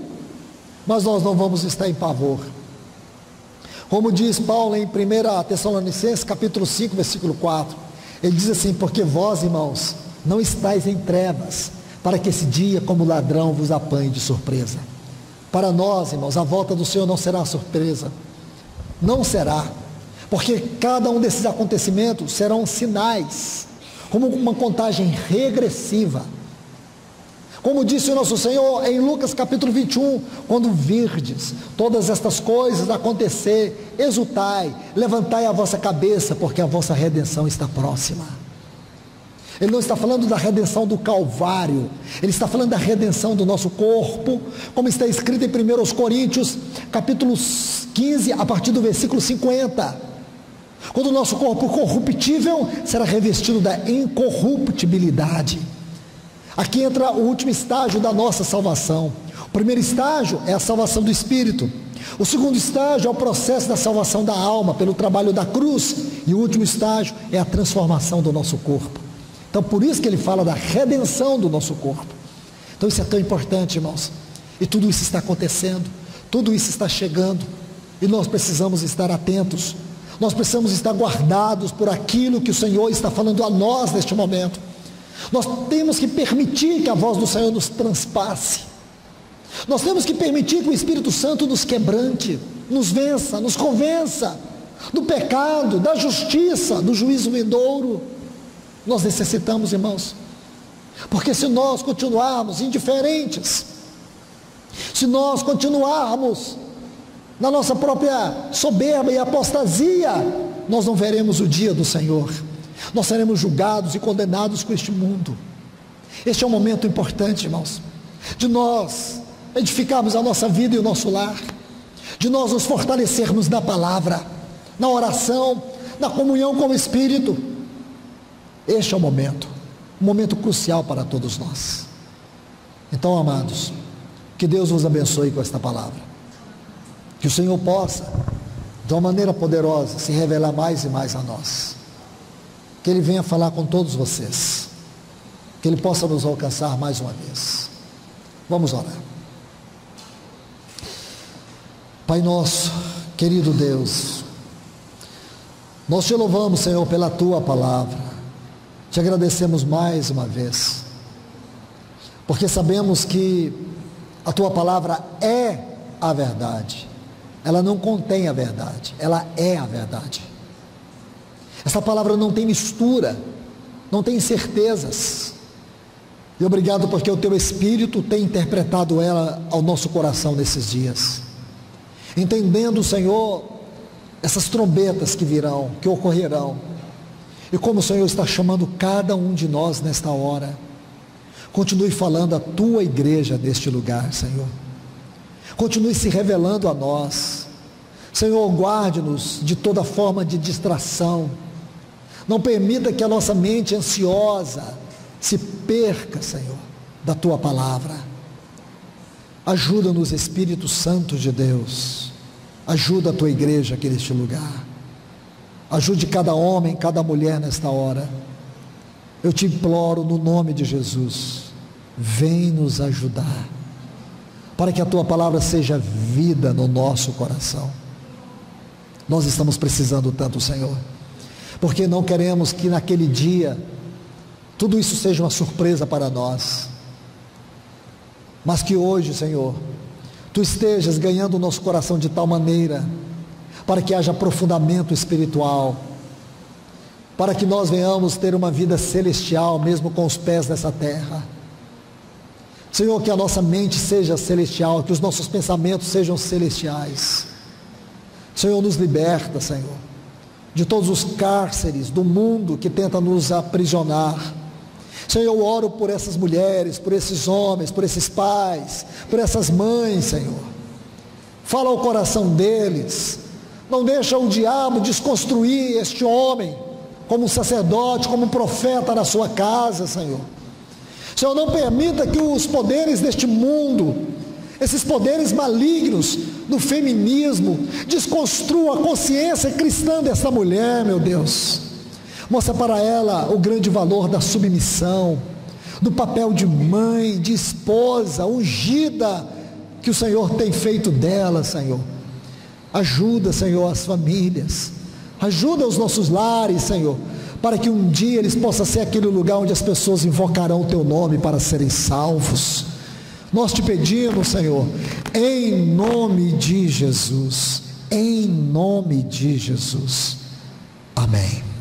Mas nós não vamos estar em pavor. Como diz Paulo em 1 Tessalonicenses capítulo 5, versículo 4, ele diz assim: porque vós, irmãos, não estáis em trevas, para que esse dia como ladrão vos apanhe de surpresa. Para nós, irmãos, a volta do Senhor não será surpresa, não será, porque cada um desses acontecimentos serão sinais, como uma contagem regressiva. Como disse o nosso Senhor em Lucas capítulo 21, quando virdes todas estas coisas acontecer, exultai, levantai a vossa cabeça, porque a vossa redenção está próxima. Ele não está falando da redenção do Calvário, ele está falando da redenção do nosso corpo, como está escrito em 1 Coríntios capítulo 15, a partir do versículo 50, quando o nosso corpo corruptível será revestido da incorruptibilidade. Aqui entra o último estágio da nossa salvação. O primeiro estágio é a salvação do espírito. O segundo estágio é o processo da salvação da alma pelo trabalho da cruz. E o último estágio é a transformação do nosso corpo. Então por isso que ele fala da redenção do nosso corpo. Então isso é tão importante, irmãos. E tudo isso está acontecendo, tudo isso está chegando, e nós precisamos estar atentos. Nós precisamos estar guardados por aquilo que o Senhor está falando a nós neste momento. Nós temos que permitir que a voz do Senhor nos transpasse. Nós temos que permitir que o Espírito Santo nos quebrante, nos vença, nos convença do pecado, da justiça, do juízo vindouro. Nós necessitamos, irmãos, porque se nós continuarmos indiferentes, se nós continuarmos na nossa própria soberba e apostasia, nós não veremos o dia do Senhor. Nós seremos julgados e condenados com este mundo. Este é um momento importante, irmãos, de nós edificarmos a nossa vida e o nosso lar, de nós nos fortalecermos na palavra, na oração, na comunhão com o Espírito. Este é um momento crucial para todos nós. Então, amados, que Deus vos abençoe com esta palavra, que o Senhor possa, de uma maneira poderosa, se revelar mais e mais a nós, que Ele venha falar com todos vocês, que Ele possa nos alcançar mais uma vez. Vamos orar. Pai nosso, querido Deus, nós te louvamos, Senhor, pela Tua palavra, te agradecemos mais uma vez, porque sabemos que a Tua palavra é a verdade, ela não contém a verdade, ela é a verdade. Essa palavra não tem mistura, não tem incertezas. E obrigado porque o Teu Espírito tem interpretado ela ao nosso coração nesses dias. Entendendo, Senhor, essas trombetas que virão, que ocorrerão. E como o Senhor está chamando cada um de nós nesta hora. Continue falando à Tua igreja neste lugar, Senhor. Continue se revelando a nós. Senhor, guarde-nos de toda forma de distração. Não permita que a nossa mente ansiosa se perca, Senhor, da Tua palavra. Ajuda-nos, Espírito Santo de Deus. Ajuda a Tua igreja aqui neste lugar. Ajude cada homem, cada mulher nesta hora. Eu te imploro no nome de Jesus. Vem nos ajudar. para que a tua palavra seja vida no nosso coração. Nós estamos precisando tanto, Senhor, porque não queremos que naquele dia tudo isso seja uma surpresa para nós, mas que hoje, Senhor, tu estejas ganhando o nosso coração de tal maneira, para que haja aprofundamento espiritual, para que nós venhamos ter uma vida celestial, mesmo com os pés nessa terra. Senhor, que a nossa mente seja celestial, que os nossos pensamentos sejam celestiais. Senhor, nos liberta, Senhor, de todos os cárceres do mundo que tenta nos aprisionar. Senhor, eu oro por essas mulheres, por esses homens, por esses pais, por essas mães, Senhor. Fala ao coração deles. Não deixa o diabo desconstruir este homem como um sacerdote, como um profeta na sua casa, Senhor. Senhor, não permita que os poderes deste mundo, esses poderes malignos do feminismo, desconstruam a consciência cristã dessa mulher, meu Deus. Mostra para ela o grande valor da submissão, do papel de mãe, de esposa, ungida, que o Senhor tem feito dela, Senhor. Ajuda, Senhor, as famílias, ajuda os nossos lares, Senhor, para que um dia eles possam ser aquele lugar onde as pessoas invocarão o teu nome para serem salvos. Nós te pedimos, Senhor, em nome de Jesus, em nome de Jesus, amém.